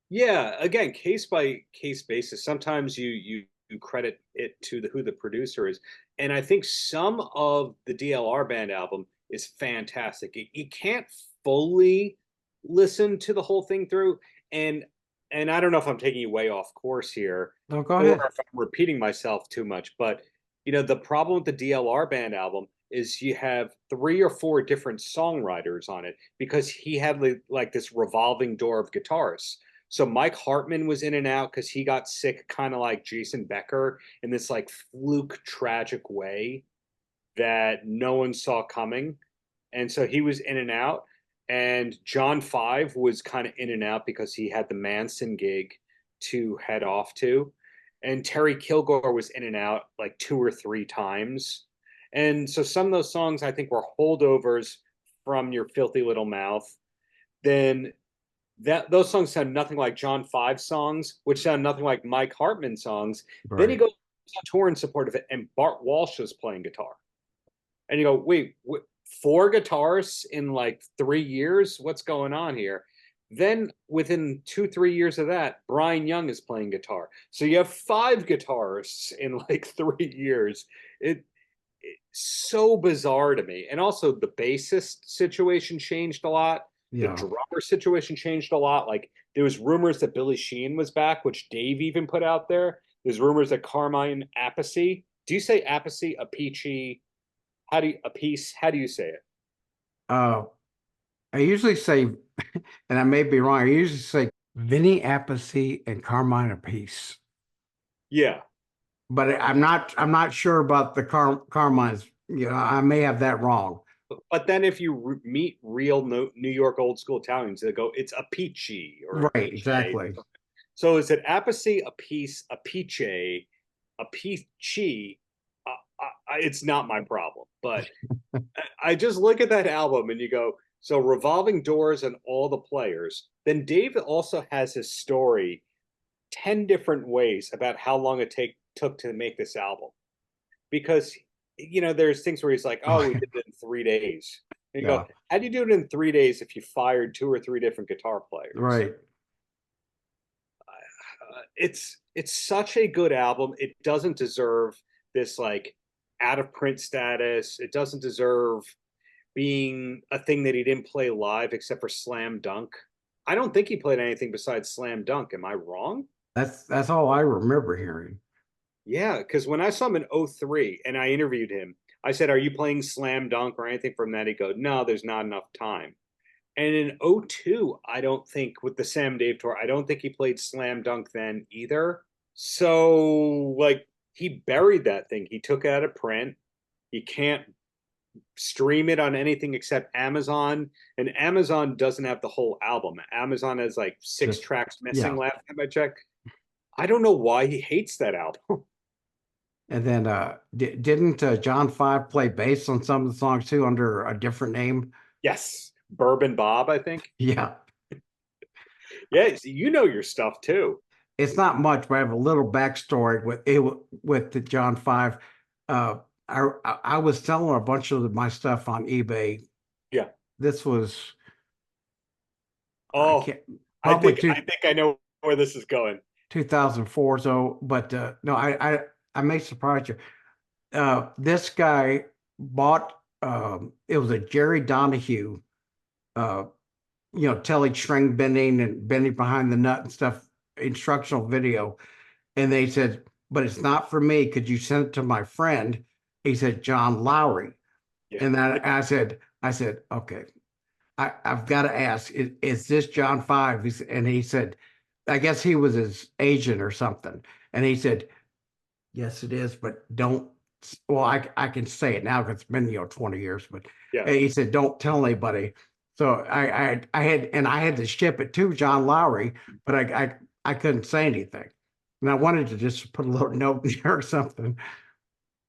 Yeah, again, case by case basis. Sometimes you credit it to who the producer is, and I think some of the DLR Band album is fantastic. You can't fully listen to the whole thing through, and I don't know if I'm taking you way off course here, No, go or ahead. if I'm repeating myself too much. But the problem with the DLR Band album is you have 3 or 4 different songwriters on it because he had like this revolving door of guitarists. So Mike Hartman was in and out because he got sick, kind of like Jason Becker, in this like fluke tragic way that no one saw coming. And so he was in and out. And John Five was kind of in and out because he had the Manson gig to head off to. And Terry Kilgore was in and out like 2 or 3 times. And so some of those songs I think were holdovers from Your Filthy Little Mouth. Then those songs sound nothing like John Five songs, which sound nothing like Mike Hartman songs. Right. Then he goes on tour in support of it, and Bart Walsh is playing guitar. And you go, wait, 4 guitarists in like 3 years? What's going on here? Then within 2-3 years of that, Brian Young is playing guitar. So you have 5 guitarists in like 3 years. It's so bizarre to me. And also the bassist situation changed a lot. The drummer situation changed a lot. Like there was rumors that Billy Sheehan was back, which Dave even put out there. There's rumors that Carmine Appice. Do you say Appice, Appice? How do you say it? I usually say, and I may be wrong, I usually say Vinny Appice and Carmine Appice. Yeah. But I'm not sure about the Carmine's. I may have that wrong. But then if you meet real New York old school Italians, they go, it's Appice. Or right, exactly. So is it Appice, Appice, Appice, Appice? It's not my problem. But I just look at that album and you go, so revolving doors and all the players. Then Dave also has his story 10 different ways about how long it took to make this album. Because there's things where he's like, oh, we did it in 3 days. And you go, how do you do it in 3 days if you fired 2 or 3 different guitar players? Right. It's such a good album. It doesn't deserve this like out of print status. It doesn't deserve being a thing that he didn't play live except for Slam Dunk. I don't think he played anything besides Slam Dunk. Am I wrong? That's all I remember hearing. Yeah, because when I saw him in 2003 and I interviewed him, I said, are you playing Slam Dunk or anything from that? He goes, no, there's not enough time. And in 2002, I don't think, with the Sam Dave tour, I don't think he played Slam Dunk then either. So, like, he buried that thing. He took it out of print. You can't stream it on anything except Amazon. And Amazon doesn't have the whole album. Amazon has like 6 tracks missing last time I checked. I don't know why he hates that album. And then didn't John Five play bass on some of the songs too under a different name? Yes. Bourbon Bob, I think. Yeah. Yeah, you know your stuff too. It's not much, but I have a little backstory with the John Five. I was selling a bunch of my stuff on eBay. Yeah. This was. I think I know where this is going. 2004. So, but no, I may surprise you. This guy bought. It was a Jerry Donahue. Telly string bending and bending behind the nut and stuff, instructional video. And they said, but it's not for me. Could you send it to my friend? He said, John Lowry. Yeah. And then I said, okay, I've got to ask, is this John Five? And he said, I guess he was his agent or something. And he said, yes, it is, but don't. Well, I can say it now because it's been 20 years. But yeah. He said, don't tell anybody. So I had to ship it to John Lowry, but I couldn't say anything, and I wanted to just put a little note in there or something.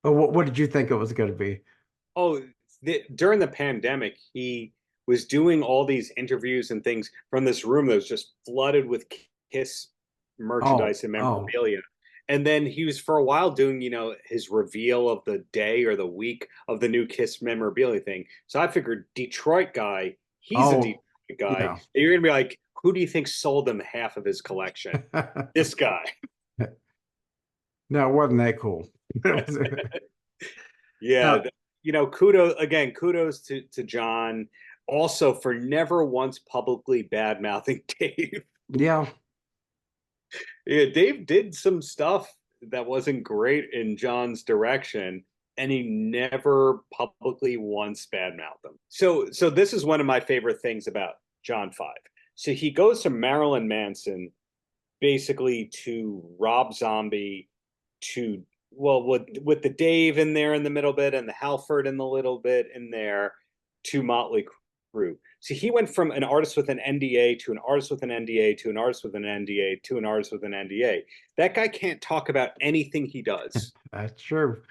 But what did you think it was going to be? Oh, during the pandemic, he was doing all these interviews and things from this room that was just flooded with Kiss merchandise and memorabilia. And then he was for a while doing, his reveal of the day or the week of the new Kiss memorabilia thing. So I figured Detroit guy. He's a Detroit guy. Yeah. You're going to be like, who do you think sold him half of his collection? This guy. No, it wasn't that cool. Yeah. No. Kudos to John. Also for never once publicly bad-mouthing Dave. Yeah. Yeah, Dave did some stuff that wasn't great in John's direction. And he never publicly once badmouthed them. So this is one of my favorite things about John Five. So he goes from Marilyn Manson basically to Rob Zombie to, well, with the Dave in there in the middle bit and the Halford in the little bit in there, to Motley Crue. So he went from an artist with an NDA to an artist with an NDA to an artist with an NDA to an artist with an NDA. That guy can't talk about anything he does. That's true.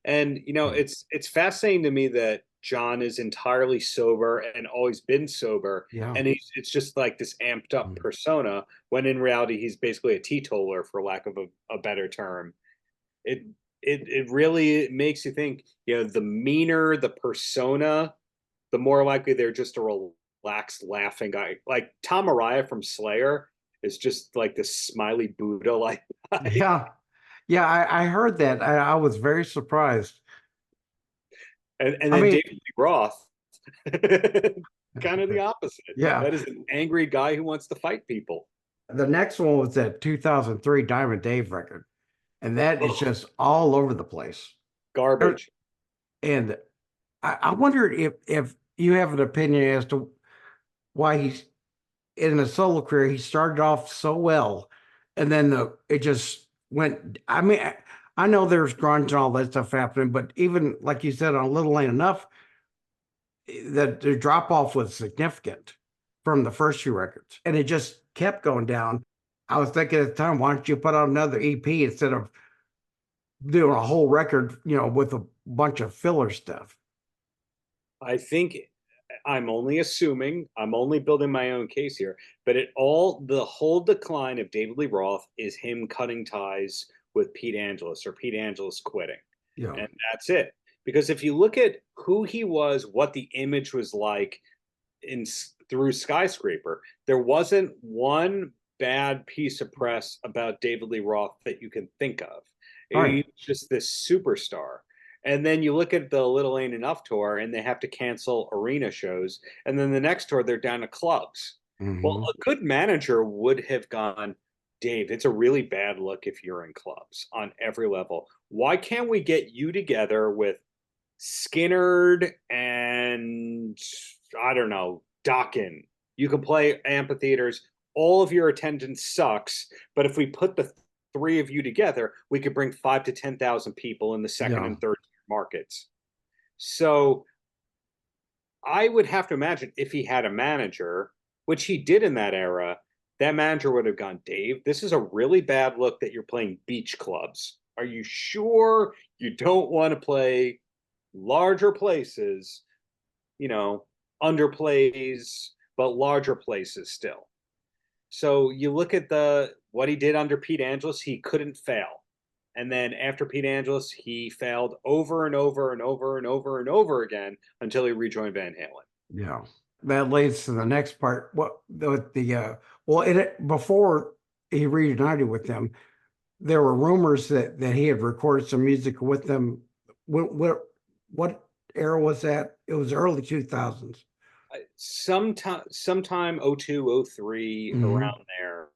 And it's fascinating to me that John is entirely sober and always been sober. Yeah. And it's just like this amped up persona, when in reality he's basically a teetotaler, for lack of a better term. It really makes you think, the meaner the persona, the more likely they're just a relaxed, laughing guy. Like Tom Araya from Slayer is just like this smiley Buddha like guy. Yeah. Yeah, I heard that. I was very surprised. And then David Lee Roth, kind of the opposite. Yeah. That is an angry guy who wants to fight people. The next one was that 2003 Diamond Dave record. And that is just all over the place. Garbage. And I wonder if you have an opinion as to why he's in a solo career. He started off so well, and then it just went. I mean, I know there's grunge and all that stuff happening, but even like you said on Little Ain't Enough, that the drop off was significant from the first few records, and it just kept going down. I was thinking at the time, why don't you put out another EP instead of doing a whole record, with a bunch of filler stuff? I think I'm only assuming, I'm only building my own case here, but the whole decline of David Lee Roth is him cutting ties with Pete Angelus, or Pete Angelus quitting. Yeah. And that's it. Because if you look at who he was, what the image was like through Skyscraper, there wasn't one bad piece of press about David Lee Roth that you can think of. Right. He's just this superstar. And then you look at the Little Ain't Enough tour, and they have to cancel arena shows. And then the next tour, they're down to clubs. Mm-hmm. Well, a good manager would have gone, Dave, it's a really bad look if you're in clubs on every level. Why can't we get you together with Skinnerd and, I don't know, Dokken? You can play amphitheaters. All of your attendance sucks. But if we put the three of you together, we could bring 5,000 to 10,000 people in the second and third markets. So I would have to imagine if he had a manager, which he did in that era, that manager would have gone, Dave, this is a really bad look that you're playing beach clubs. Are you sure you don't want to play larger places, underplays, but larger places still? So you look at what he did under Pete Angelus, he couldn't fail. And then after Pete Angelus, he failed over and over and over and over and over again until he rejoined Van Halen. Yeah, that leads to the next part. Before he reunited with them, there were rumors that he had recorded some music with them. What era was that? It was early 2000s. Sometime 02, 03, around there.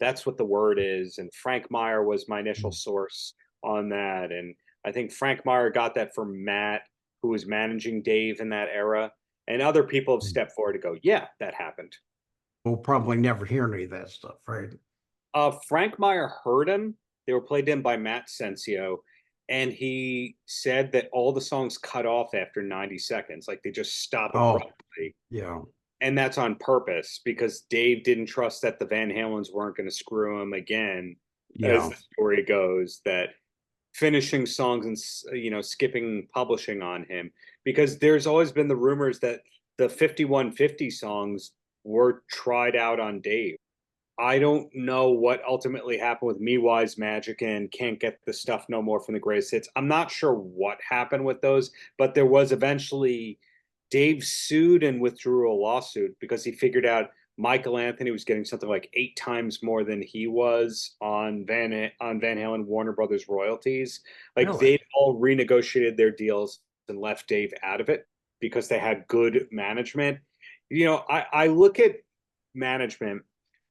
That's what the word is. And Frank Meyer was my initial source on that. And I think Frank Meyer got that from Matt, who was managing Dave in that era. And other people have stepped forward to go, yeah, that happened. We'll probably never hear any of that stuff, right? Frank Meyer heard him. They were played in by Matt Sensio. And he said that all the songs cut off after 90 seconds. Like they just stop abruptly. Yeah. And that's on purpose because Dave didn't trust that the Van Halens weren't going to screw him again, as the story goes, that finishing songs and, skipping publishing on him, because there's always been the rumors that the 5150 songs were tried out on Dave. I don't know what ultimately happened with Me Wise Magic and Can't Get the Stuff No More from the Greatest Hits. I'm not sure what happened with those, but there was eventually Dave sued and withdrew a lawsuit because he figured out Michael Anthony was getting something like 8 times more than he was on Van Halen Warner Brothers royalties. Like they all renegotiated their deals and left Dave out of it because they had good management. I look at management.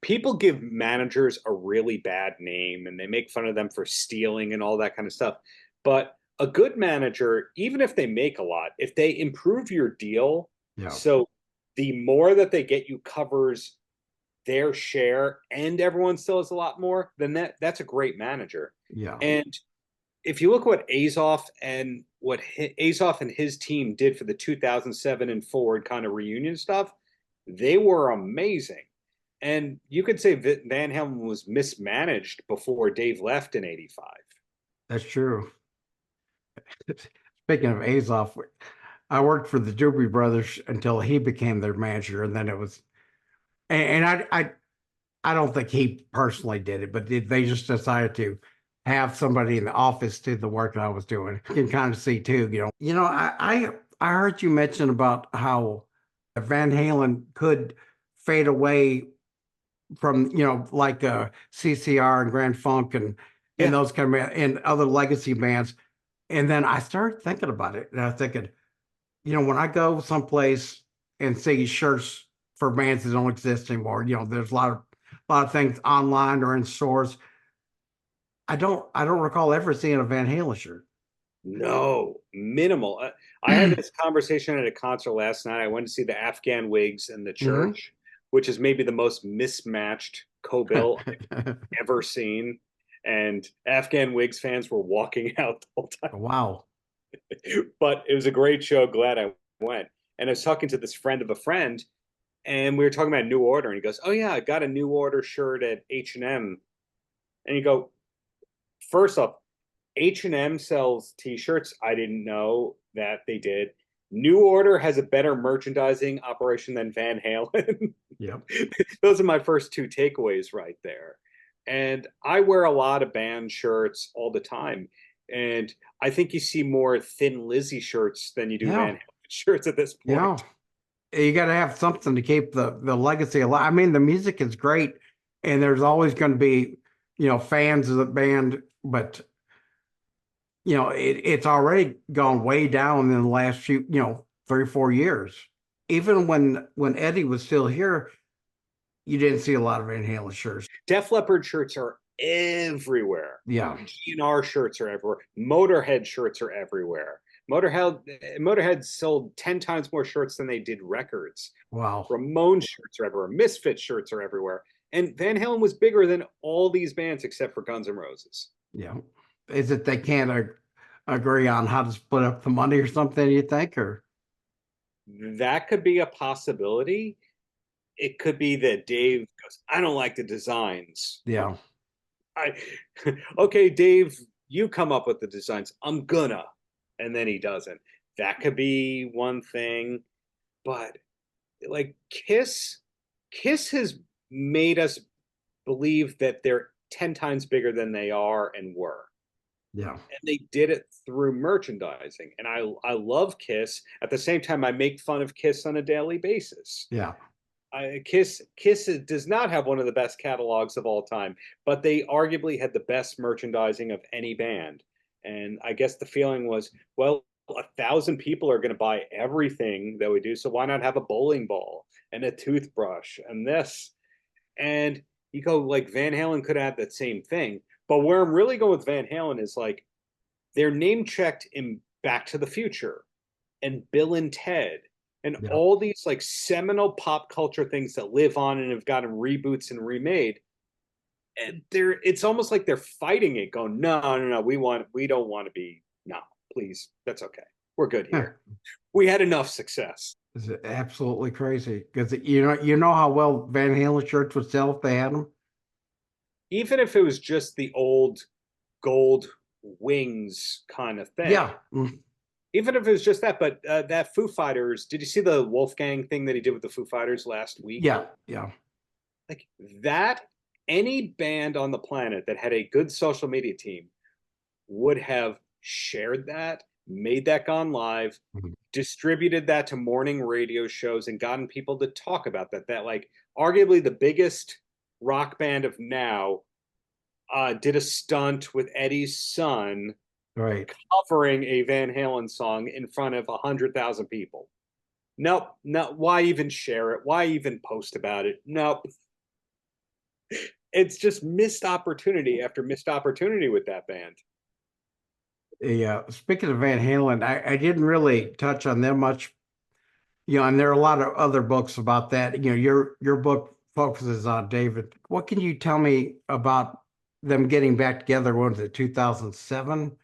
People give managers a really bad name and they make fun of them for stealing and all that kind of stuff. But a good manager, even if they make a lot, if they improve your deal, so the more that they get you covers their share and everyone still has a lot more, then that's a great manager. Yeah. And if you look what Azoff and his team did for the 2007 and forward kind of reunion stuff, they were amazing. And you could say Van Halen was mismanaged before Dave left in '85. That's true. Speaking of Azoff, I worked for the Doobie Brothers until he became their manager, and then it was, and I don't think he personally did it, but they just decided to have somebody in the office do the work that I was doing. You can kind of see too, I heard you mention about how Van Halen could fade away from, like CCR and Grand Funk and those kind of and other legacy bands. And then I started thinking about it, and I was thinking, when I go someplace and see shirts for bands that don't exist anymore, there's a lot of things online or in stores. I don't recall ever seeing a Van Halen shirt. No, minimal. I had this conversation at a concert last night. I went to see the Afghan Wigs in the church, which is maybe the most mismatched co-bill I've ever seen. And Afghan Wigs fans were walking out the whole time. Wow. But it was a great show. Glad I went. And I was talking to this friend of a friend, and we were talking about New Order. And he goes, "Oh, yeah, I got a New Order shirt at H&M." And you go, first off, H&M sells T-shirts. I didn't know that they did. New Order has a better merchandising operation than Van Halen. Yep. Those are my first two takeaways right there. And I wear a lot of band shirts all the time. And I think you see more Thin Lizzy shirts than you do Van Halen shirts at this point. Yeah. You got to have something to keep the legacy alive. I mean, the music is great, and there's always going to be, fans of the band, but it's already gone way down in the last few, 3 or 4 years. Even when Eddie was still here, you didn't see a lot of Van Halen shirts. Def Leppard shirts are everywhere. Yeah. DLR shirts are everywhere. Motorhead shirts are everywhere. Motorhead sold 10 times more shirts than they did records. Wow. Ramones shirts are everywhere. Misfits shirts are everywhere. And Van Halen was bigger than all these bands except for Guns N' Roses. Yeah. Is it they can't agree on how to split up the money or something, you think? Or that could be a possibility. It could be that Dave goes, "I don't like the designs." Yeah. Okay, Dave, you come up with the designs. I'm gonna. And then he doesn't. That could be one thing. But like Kiss has made us believe that they're 10 times bigger than they are and were. Yeah. And they did it through merchandising. And I love Kiss. At the same time, I make fun of Kiss on a daily basis. Yeah. Kiss does not have one of the best catalogs of all time, but they arguably had the best merchandising of any band. And I guess the feeling was, well, 1,000 people are going to buy everything that we do, so why not have a bowling ball and a toothbrush and this? And you go, like, Van Halen could have that same thing. But where I'm really going with Van Halen is, like, they're name checked in Back to the Future and Bill and Ted and all these like seminal pop culture things that live on and have gotten reboots and remade. And it's almost like they're fighting it, going, no, we don't want to be, no, please, that's okay, we're good here. We had enough success. It's absolutely crazy because you know how well Van Halen shirts would sell if they had them. Even if it was just the old gold wings kind of thing. Yeah. Even if it was just that, but that Foo Fighters, did you see the Wolfgang thing that he did with the Foo Fighters last week? Yeah. Like that, any band on the planet that had a good social media team would have shared that, made that gone live, distributed that to morning radio shows, and gotten people to talk about that. That, like, arguably the biggest rock band of now did a stunt with Eddie's son, right, covering a Van Halen song in front of 100,000 people. Nope. No. Why even share it? Why even post about it? Nope. It's just missed opportunity after missed opportunity with that band. Yeah. Speaking of Van Halen, I didn't really touch on them much And there are a lot of other books about that. Your book focuses on David. What can you tell me about them getting back together? What was it, 2007?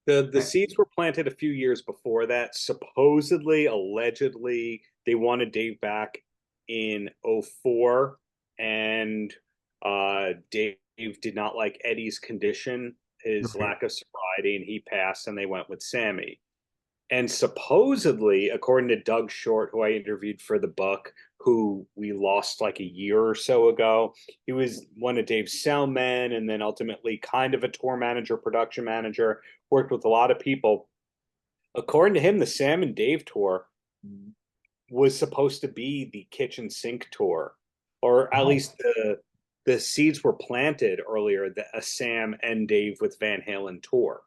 The seeds were planted a few years before that. Supposedly, allegedly, they wanted Dave back in '04, and Dave did not like Eddie's condition, his Right. lack of sobriety, and he passed, and they went with Sammy. And supposedly, according to Doug Short, who I interviewed for the book, who we lost like a year or so ago, he was one of Dave's soundmen and then ultimately kind of a tour manager, production manager, worked with a lot of people. According to him, the Sam and Dave tour was supposed to be the kitchen sink tour, or at least the seeds were planted earlier that a Sam and Dave with Van Halen tour.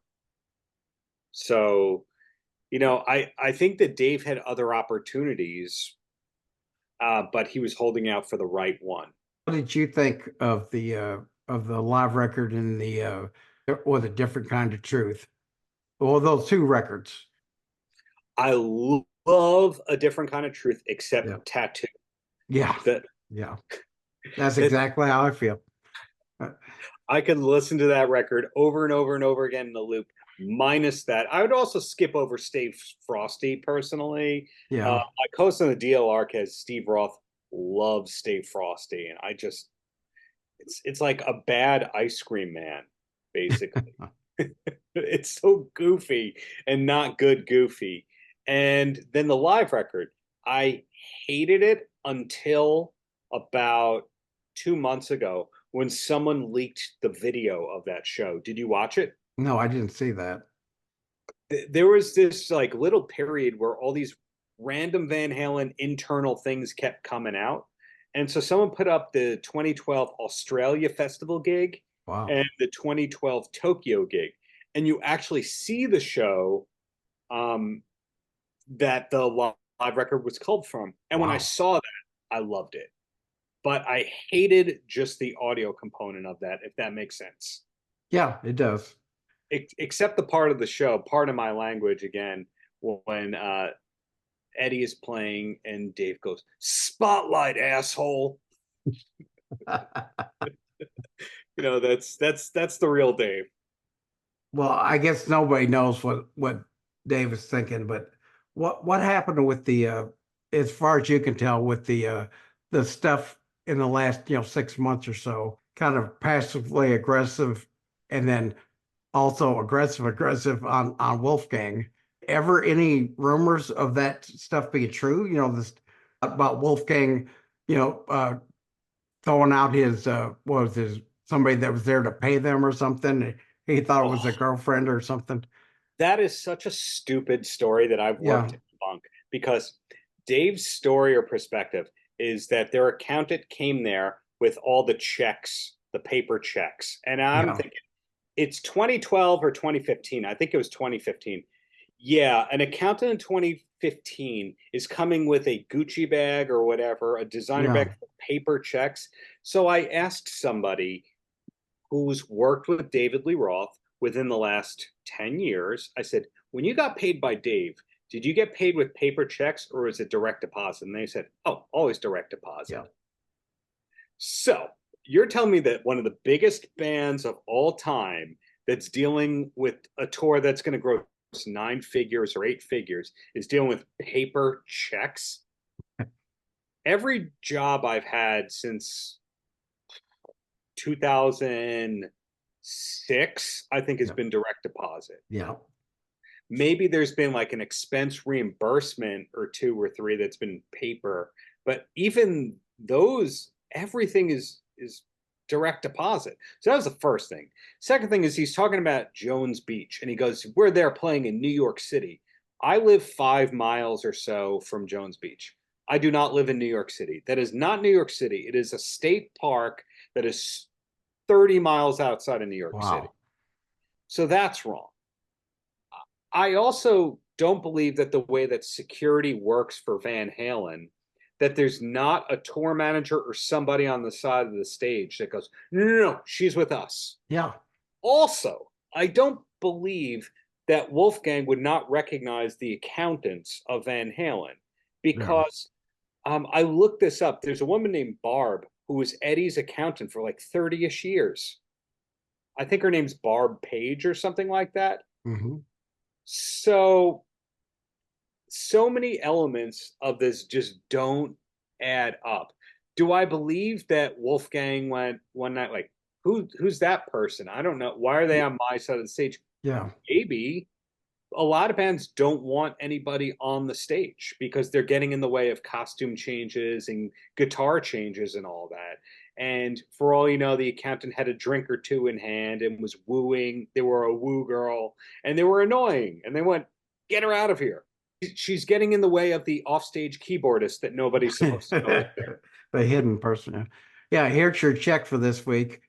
So I think that Dave had other opportunities, but he was holding out for the right one. What did you think of the live record and the or the different kind of truth? Well, those two records. I love A Different Kind of Truth, except Tattoo. Yeah, that yeah, that's exactly how I feel. I could listen to that record over and over and over again in the loop. Minus that, I would also skip over Stay Frosty personally. Yeah, my co-host on the DLR has Steve Roth loves Stay Frosty, and it's like a bad ice cream man, basically. It's so goofy and not good goofy. And then the live record, I hated it until about 2 months ago when someone leaked the video of that show. Did you watch it? no, I didn't see that. There was this like little period where all these random Van Halen internal things kept coming out. And so someone put up the 2012 Australia Festival gig and the 2012 Tokyo gig. And you actually see the show that the live record was culled from. And when I saw that, I loved it. But I hated just the audio component of that, if that makes sense. Yeah, it does. Except the part of the show, part of my language again, when Eddie is playing and Dave goes, "Spotlight, asshole." That's the real Dave. Well, I guess nobody knows what Dave is thinking, but what happened with the as far as you can tell, with the stuff in the last 6 months or so, kind of passively aggressive, and then also aggressive on Wolfgang. Ever any rumors of that stuff being true? This about Wolfgang, throwing out his what was his somebody that was there to pay them or something. He thought it was a girlfriend or something. That is such a stupid story that I've worked to debunk, because Dave's story or perspective is that their accountant came there with all the checks, the paper checks. And I'm thinking, it's 2012 or 2015. I think it was 2015. Yeah, an accountant in 2015 is coming with a Gucci bag or whatever, a designer bag for paper checks. So I asked somebody who's worked with David Lee Roth within the last 10 years, I said, when you got paid by Dave, did you get paid with paper checks or is it direct deposit? And they said, oh, always direct deposit. Yeah. So you're telling me that one of the biggest bands of all time that's dealing with a tour that's going to gross 9 figures or 8 figures is dealing with paper checks? Every job I've had since 2006, I think, has been direct deposit. Yeah. Maybe there's been like an expense reimbursement or 2 or 3 that's been paper, but even those, everything is direct deposit. So that was the first thing. Second thing is he's talking about Jones Beach, and he goes, we're there playing in New York City. I live 5 miles or so from Jones Beach. I do not live in New York City. That is not New York City. It is a state park that is 30 miles outside of New York City. So that's wrong. I also don't believe that the way that security works for Van Halen, that there's not a tour manager or somebody on the side of the stage that goes, no, she's with us. Yeah. Also, I don't believe that Wolfgang would not recognize the accountants of Van Halen because I looked this up. There's a woman named Barb who was Eddie's accountant for like 30-ish years. I think her name's Barb Page or something like that. Mm-hmm. So many elements of this just don't add up. Do I believe that Wolfgang went one night like, who's that person? I don't know. Why are they on my side of the stage? Yeah. Maybe. A lot of bands don't want anybody on the stage because they're getting in the way of costume changes and guitar changes and all that. And for all you know, the accountant had a drink or two in hand and was wooing. They were a woo girl and they were annoying. And they went, get her out of here. She's getting in the way of the offstage keyboardist that nobody's supposed to know. The hidden person. Yeah, here's your check for this week.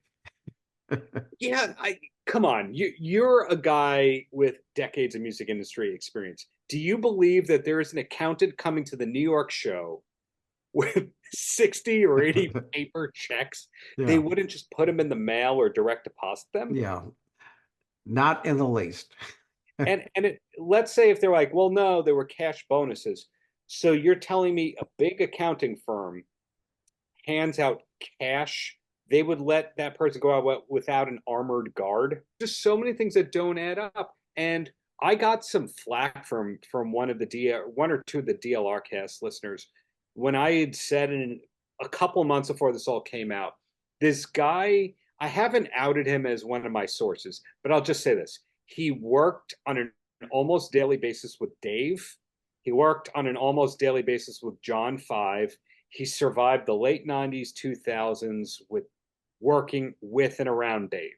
Yeah, come on. You're a guy with decades of music industry experience. Do you believe that there is an accountant coming to the New York show with 60 or 80 paper checks? Yeah. They wouldn't just put them in the mail or direct deposit them? Yeah, not in the least. Let's say if they're like, well, no, there were cash bonuses. So you're telling me a big accounting firm hands out cash, they would let that person go out without an armored guard? Just so many things that don't add up. And I got some flack from one or two of the DLR cast listeners when I had said in a couple of months before this all came out, this guy, I haven't outed him as one of my sources, but I'll just say this. He worked on an almost daily basis with Dave. He worked on an almost daily basis with John 5. He survived the late 90s, 2000s with working with and around Dave.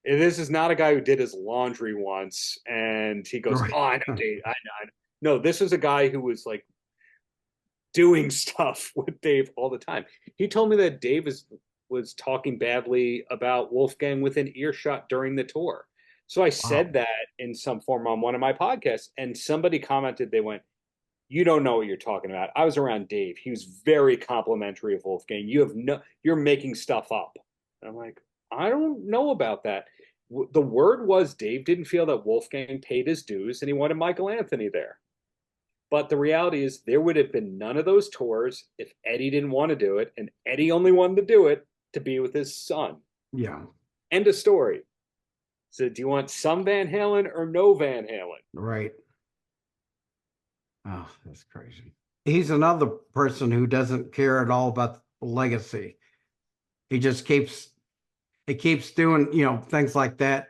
This is not a guy who did his laundry once and he goes, oh, I know Dave. I know. No, this is a guy who was like doing stuff with Dave all the time. He told me that Dave was talking badly about Wolfgang within earshot during the tour. So I said that in some form on one of my podcasts, and somebody commented, they went, you don't know what you're talking about. I was around Dave. He was very complimentary of Wolfgang. You're making stuff up. And I'm like, I don't know about that. The word was Dave didn't feel that Wolfgang paid his dues and he wanted Michael Anthony there. But the reality is there would have been none of those tours if Eddie didn't want to do it, and Eddie only wanted to do it to be with his son. Yeah. End of story. So do you want some Van Halen or no Van Halen? Right. Oh, that's crazy. He's another person who doesn't care at all about the legacy. He just keeps doing, things like that.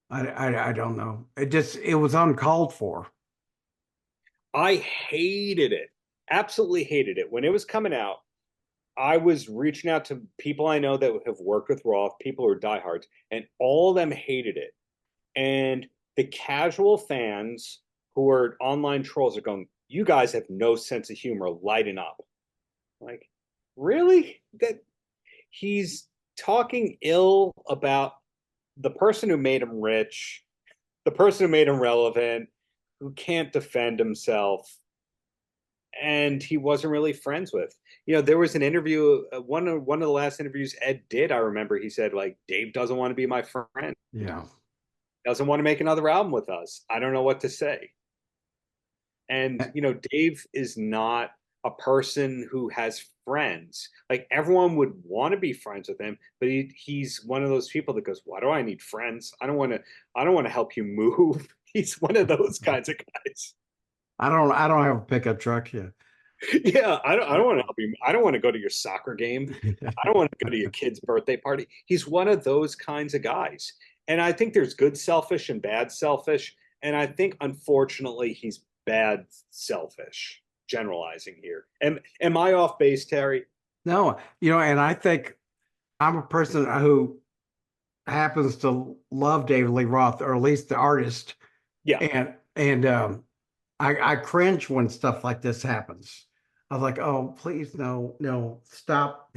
I don't know. It was uncalled for. I hated it. Absolutely hated it. When it was coming out, I was reaching out to people I know that have worked with Roth, people who are diehards, and all of them hated it. And the casual fans who are online trolls are going, you guys have no sense of humor, lighten up. Like, really? That he's talking ill about the person who made him rich, the person who made him relevant, who can't defend himself, and he wasn't really friends with. There was an interview, one of the last interviews Ed did, I remember he said, like, Dave doesn't want to be my friend. Yeah. Doesn't want to make another album with us. I don't know what to say. And, Dave is not a person who has friends. Like, everyone would want to be friends with him, but he's one of those people that goes, why do I need friends? I don't want to help you move. He's one of those kinds of guys. I don't have a pickup truck yet. Yeah, I don't want to help you. I don't want to go to your soccer game. I don't want to go to your kid's birthday party. He's one of those kinds of guys. And I think there's good selfish and bad selfish. And I think, unfortunately, he's bad selfish, generalizing here. Am I off base, Terry? No, and I think I'm a person who happens to love David Lee Roth, or at least the artist. Yeah. And I cringe when stuff like this happens. I was like, oh, please, no, stop.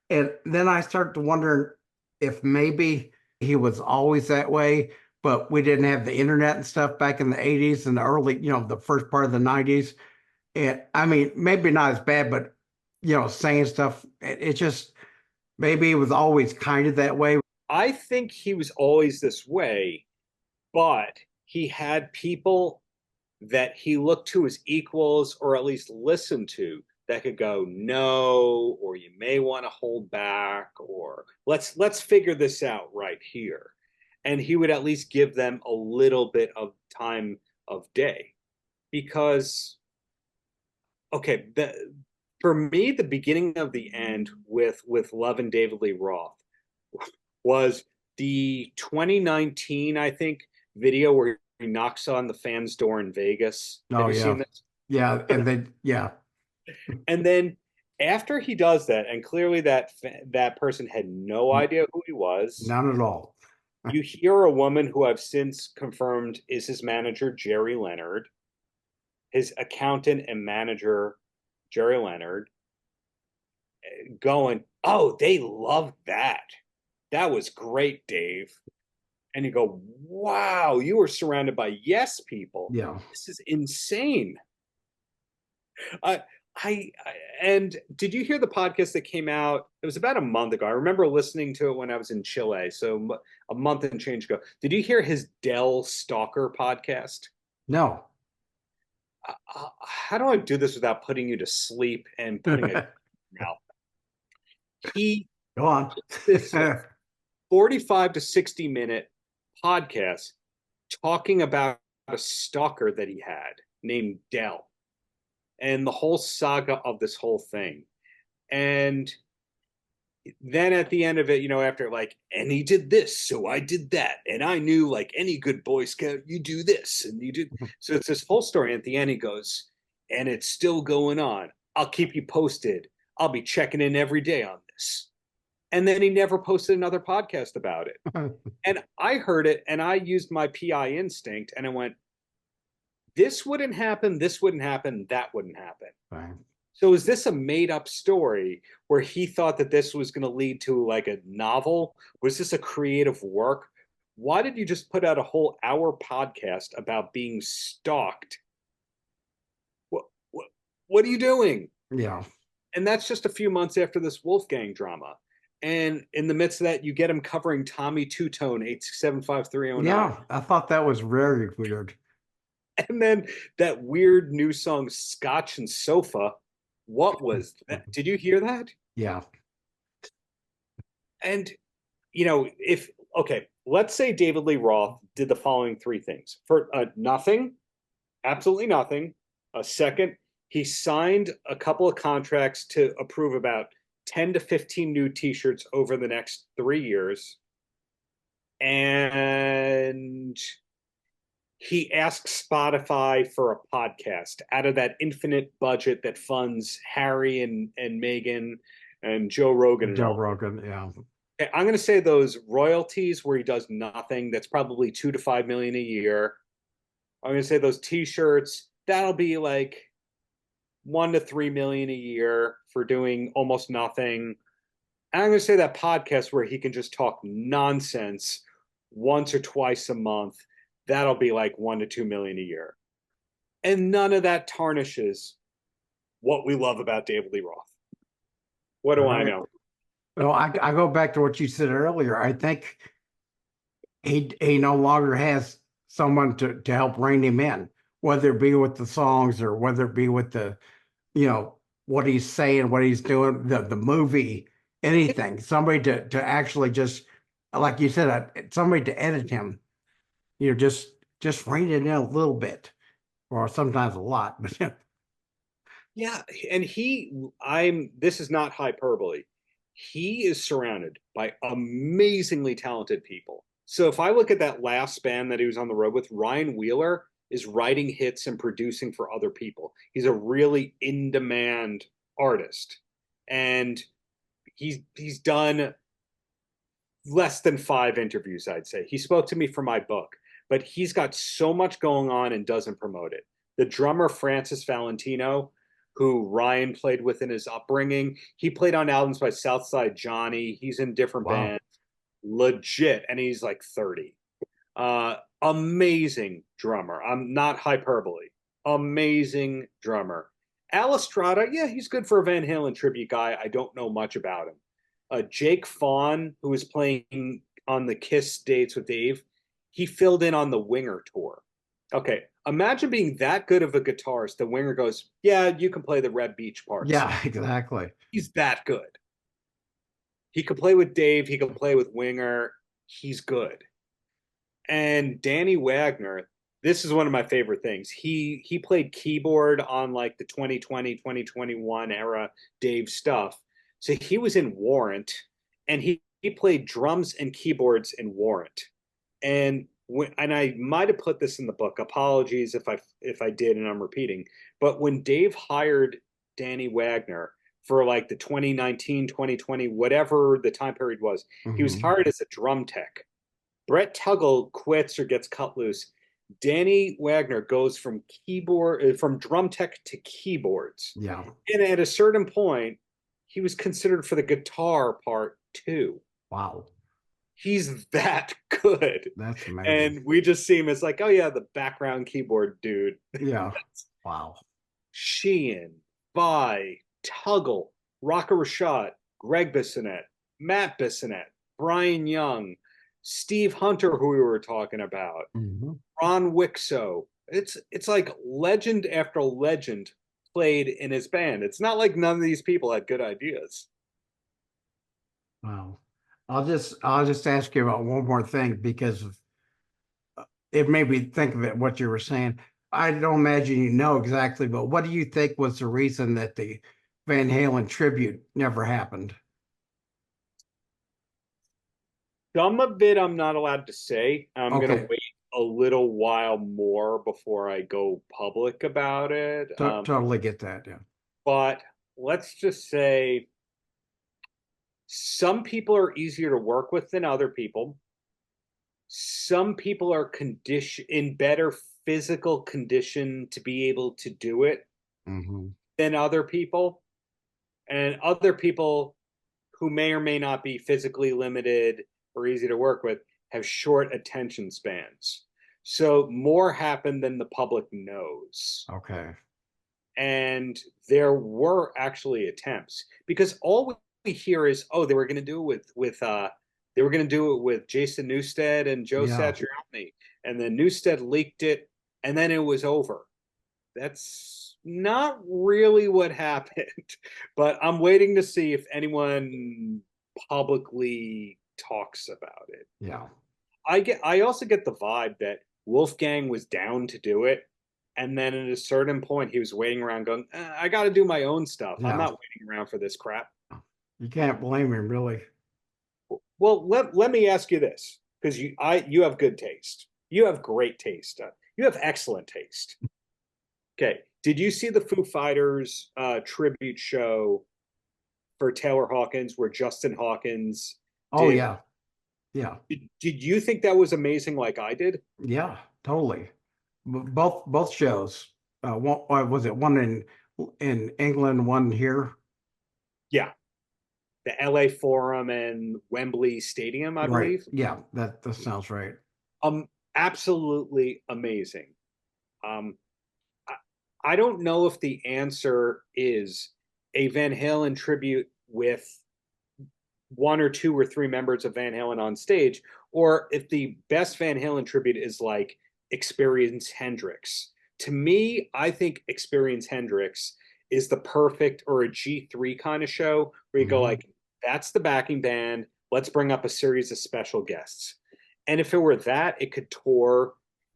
And then I start to wonder if maybe he was always that way, but we didn't have the internet and stuff back in the 80s and the early, the first part of the 90s. And I mean, maybe not as bad, but, saying stuff, it just, maybe it was always kind of that way. I think he was always this way, but he had people that he looked to as equals, or at least listened to, that could go, no, or you may want to hold back, or let's figure this out right here. And he would at least give them a little bit of time of day. Because, okay, for me, the beginning of the end with Love and David Lee Roth was the 2019, I think, video where he knocks on the fan's door in Vegas. Have you seen this? Yeah, and then And then after he does that, and clearly that person had no idea who he was. None at all. You hear a woman who I've since confirmed is his manager, Jerry Leonard, his accountant and manager, Jerry Leonard, going, oh, they loved that. That was great, Dave. And you go, wow, you were surrounded by yes people. Yeah. This is insane. And did you hear the podcast that came out? It was about a month ago. I remember listening to it when I was in Chile, so a month and change ago. Did you hear his Dell Stalker podcast? No. How do I do this without putting you to sleep and putting a mouth? He Go on. this 45 to 60-minute podcast talking about a stalker that he had named Dell, and the whole saga of this whole thing. And then at the end of it, after and he did this, so I did that, and I knew, like any good Boy Scout, you do this and you do. So it's this whole story. And at the end, he goes, and it's still going on. I'll keep you posted. I'll be checking in every day on this. And then he never posted another podcast about it. And I heard it, and I used my PI instinct, and I went, this wouldn't happen, that wouldn't happen. Right. So is this a made-up story where he thought that this was going to lead to like a novel? Was this a creative work? Why did you just put out a whole hour podcast about being stalked? What are you doing? Yeah. And that's just a few months after this Wolfgang drama. And in the midst of that, you get him covering Tommy Two-Tone, 875-309. Yeah, I thought that was very weird. And then that weird new song, Scotch and Sofa. What was that? Did you hear that? Yeah. And, let's say David Lee Roth did the following three things. For nothing, absolutely nothing. A second, he signed a couple of contracts to approve about 10 to 15 new t-shirts over the next 3 years. And he asks Spotify for a podcast out of that infinite budget that funds Harry and Meghan and Joe Rogan. Yeah. I'm going to say those royalties where he does nothing, that's probably $2 to $5 million a year. I'm going to say those t-shirts, that'll be like $1 to $3 million a year for doing almost nothing. And I'm going to say that podcast where he can just talk nonsense once or twice a month, that'll be like $1 to $2 million a year. And none of that tarnishes what we love about David Lee Roth. What do I know? Well, I go back to what you said earlier. I think he no longer has someone to help rein him in, whether it be with the songs or whether it be with the, what he's saying, what he's doing, the movie, anything. Somebody to actually just, like you said, somebody to edit him. Just rein it in a little bit, or sometimes a lot. Yeah, and this is not hyperbole. He is surrounded by amazingly talented people. So if I look at that last band that he was on the road with, Ryan Wheeler is writing hits and producing for other people. He's a really in-demand artist. And he's done less than 5 interviews, I'd say. He spoke to me for my book, but he's got so much going on and doesn't promote it. The drummer, Francis Valentino, who Ryan played with in his upbringing, he played on albums by Southside Johnny. He's in different bands. Legit. And he's like 30. Amazing drummer. I'm not hyperbole. Amazing drummer. Al Estrada, yeah, he's good for a Van Halen tribute guy. I don't know much about him. Jake Fawn, who is playing on the Kiss dates with Dave, he filled in on the Winger tour. Okay, imagine being that good of a guitarist. The Winger goes, yeah, you can play the Red Beach parts. Yeah, exactly. He's that good. He could play with Dave. He could play with Winger. He's good. And Danny Wagner, this is one of my favorite things. He played keyboard on like the 2020, 2021 era Dave stuff. So he was in Warrant, and he played drums and keyboards in Warrant. And I might have put this in the book. Apologies if I did and I'm repeating. But when Dave hired Danny Wagner for like the 2019, 2020, whatever the time period was, he was hired as a drum tech. Brett Tuggle quits or gets cut loose. Danny Wagner goes from drum tech to keyboards. Yeah. And at a certain point, he was considered for the guitar part too. Wow. He's that good. That's amazing. And we just see him as like, oh yeah, the background keyboard dude. Yeah. Wow. Sheehan, Vi, Tuggle, Rocco Rashad, Greg Bissonette, Matt Bissonette, Brian Young, Steve Hunter, who we were talking about, Ron Wixow. It's like legend after legend played in his band. It's not like none of these people had good ideas. Wow. I'll just ask you about one more thing, because it made me think of it, what you were saying. I don't imagine you know exactly, but what do you think was the reason that the Van Halen tribute never happened? Some of it I'm not allowed to say. I'm Okay. going to wait a little while more before I go public about it. Totally get that, yeah. But let's just say some people are easier to work with than other people. Some people are in better physical condition to be able to do it than other people. And other people who may or may not be physically limited or easy to work with have short attention spans. So more happened than the public knows. Okay. And there were actually attempts, because all we hear is, oh, they were going to do it with Jason Newsted and Joe Satriani, and then Newsted leaked it, and then it was over. That's not really what happened, but I'm waiting to see if anyone publicly talks about it. Yeah. I also get the vibe that Wolfgang was down to do it, and then at a certain point he was waiting around going, I got to do my own stuff. Yeah. I'm not waiting around for this crap. You can't blame him, really. Well, let me ask you this, because you have good taste. You have great taste. You have excellent taste. Okay. Did you see the Foo Fighters tribute show for Taylor Hawkins, where Justin Hawkins Oh, did? yeah. Yeah. Did you think that was amazing like I did? Yeah, totally. Both shows. One, was it one in England, one here? Yeah. The LA Forum and Wembley Stadium, I believe. Yeah, that sounds right. Absolutely amazing. I don't know if the answer is a Van Halen tribute with one or two or three members of Van Halen on stage, or if the best Van Halen tribute is like Experience Hendrix. To me, I think Experience Hendrix is the perfect, or a G3 kind of show where you go like, that's the backing band. Let's bring up a series of special guests. And if it were that, it could tour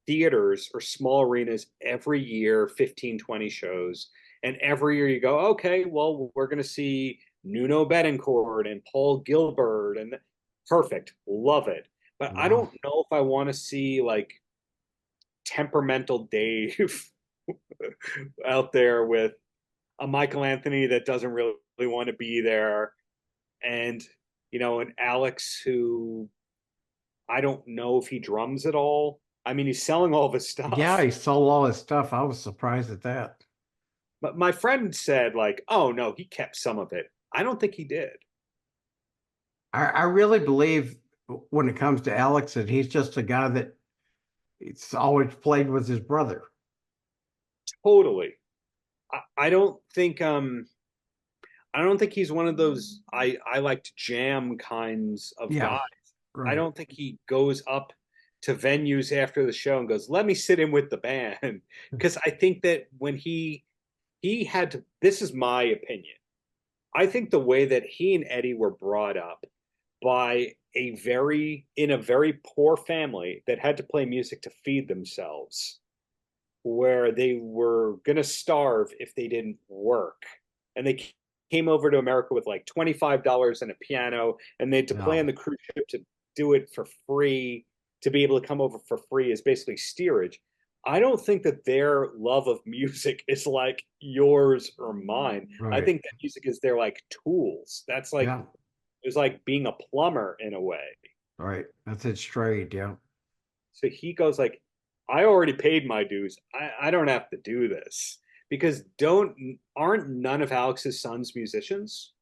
theaters or small arenas every year, 15, 20 shows. And every year you go, okay, well, we're going to see Nuno Bettencourt and Paul Gilbert, and perfect. Love it. But I don't know if I want to see like temperamental Dave out there with a Michael Anthony that doesn't really want to be there. And, an Alex who I don't know if he drums at all. I mean, he's selling all of his stuff. Yeah, he sold all his stuff. I was surprised at that. But my friend said like, oh no, he kept some of it. I don't think he did. I really believe when it comes to Alex that he's just a guy that it's always played with his brother. Totally. I don't think he's one of those I like to jam kinds of guys. Right. I don't think he goes up to venues after the show and goes, let me sit in with the band. Because I think that when he had to, this is my opinion. I think the way that he and Eddie were brought up by in a very poor family that had to play music to feed themselves, where they were going to starve if they didn't work. And they came over to America with like $25 and a piano, and they had to play on the cruise ship to do it for free, to be able to come over for free as basically steerage. I don't think that their love of music is like yours or mine. Right. I think that music is their like tools. That's like, it was like being a plumber in a way. Right. That's its trade. Yeah. So he goes like, I already paid my dues. I don't have to do this. Because aren't none of Alex's sons musicians?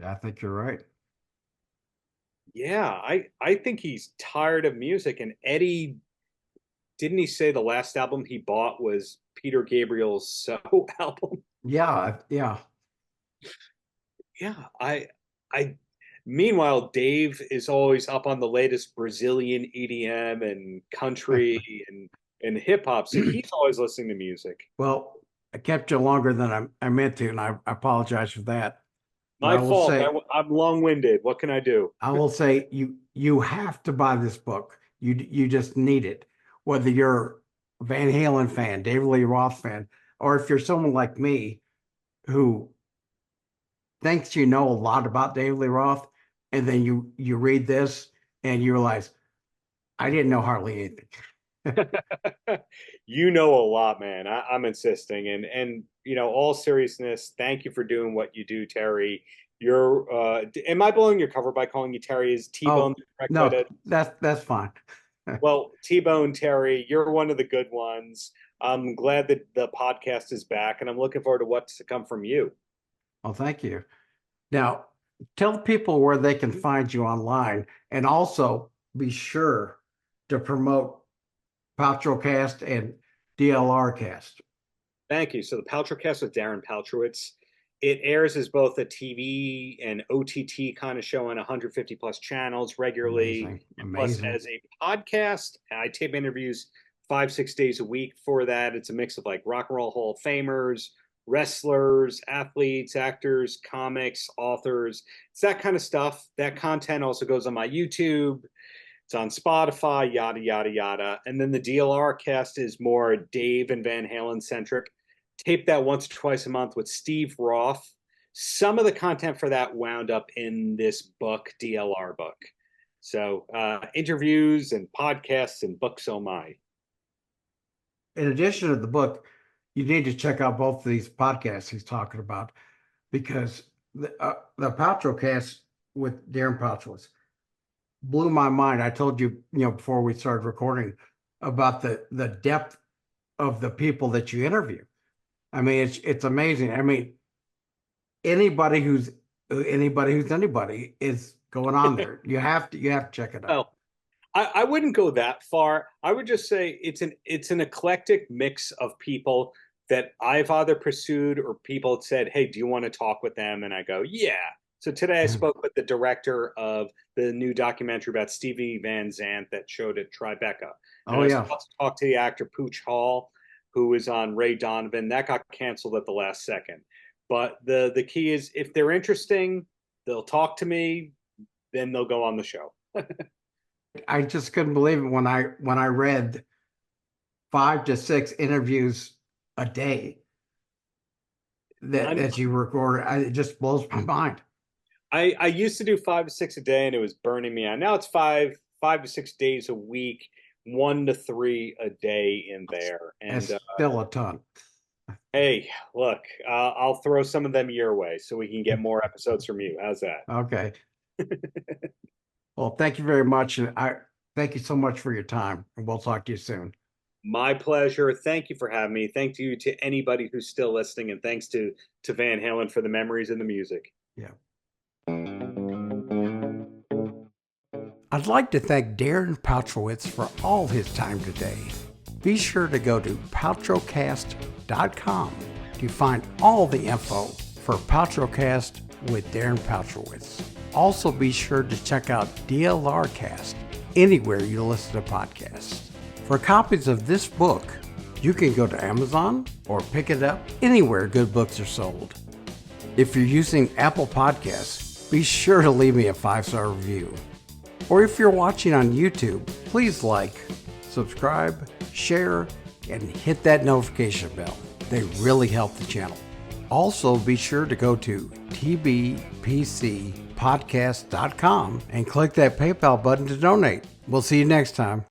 I think you're right. Yeah, I think he's tired of music. And Eddie, didn't he say the last album he bought was Peter Gabriel's So album? Yeah. Yeah. Yeah. Meanwhile, Dave is always up on the latest Brazilian EDM and country and hip hop. So he's always listening to music. Well, I kept you longer than I meant to, and I apologize for that. My fault. I'm long-winded. What can I do? I will say you have to buy this book. You just need it. Whether you're a Van Halen fan, David Lee Roth fan, or if you're someone like me who thinks you know a lot about David Lee Roth, and then you read this and you realize I didn't know hardly anything. You know a lot, man. I'm insisting, and all seriousness, thank you for doing what you do, Terry. You're am I blowing your cover by calling you Terry? Is T-Bone the correct no, way to... that's fine. Well, T-Bone, Terry, you're one of the good ones. I'm glad that the podcast is back, and I'm looking forward to what's to come from you. Well, thank you. Now, tell people where they can find you online, and also be sure to promote Paltrowcast and DLR Cast. Thank you. So the Paltrowcast with Darren Paltrowitz, it airs as both a TV and OTT kind of show on 150 plus channels regularly. Amazing. Plus as a podcast, I tape interviews 5-6 days a week for that. It's a mix of like Rock and Roll Hall of Famers, wrestlers, athletes, actors, comics, authors. It's that kind of stuff. That content also goes on my YouTube. It's on Spotify, yada, yada, yada. And then the DLR cast is more Dave and Van Halen centric. Tape that once or twice a month with Steve Roth. Some of the content for that wound up in this book, DLR Book. So interviews and podcasts and books, oh my. In addition to the book, you need to check out both of these podcasts he's talking about, because the Paltrowcast with Darren Paltrowitz blew my mind. I told you, before we started recording about the depth of the people that you interview. I mean, it's amazing. I mean, anybody who's anybody is going on there. You have to check it out. Well, I wouldn't go that far. I would just say it's an eclectic mix of people that I've either pursued or people had said, hey, do you want to talk with them? And I go, yeah. So today I spoke with the director of the new documentary about Stevie Van Zandt that showed at Tribeca. And I was about to talk to the actor Pooch Hall, who was on Ray Donovan. That got canceled at the last second. But the key is, if they're interesting, they'll talk to me, then they'll go on the show. I just couldn't believe it when I read 5 to 6 interviews a day that you record. It just blows my mind. I used to do 5 to 6 a day, and it was burning me out. Now it's 5 to 6 days a week, 1 to 3 a day in there. And that's still a ton. Hey, look, I'll throw some of them your way so we can get more episodes from you. How's that? Okay. Well, thank you very much. And I thank you so much for your time, and we'll talk to you soon. My pleasure. Thank you for having me. Thank you to anybody who's still listening, and thanks to Van Halen for the memories and the music. Yeah. I'd like to thank Darren Paltrowitz for all his time today. Be sure to go to paltrowcast.com to find all the info for Paltrowcast with Darren Paltrowitz. Also be sure to check out DLR Cast anywhere you listen to podcasts. For copies of this book, you can go to Amazon or pick it up anywhere good books are sold. If you're using Apple Podcasts, be sure to leave me a 5-star review. Or if you're watching on YouTube, please like, subscribe, share, and hit that notification bell. They really help the channel. Also, be sure to go to tbpcpodcast.com and click that PayPal button to donate. We'll see you next time.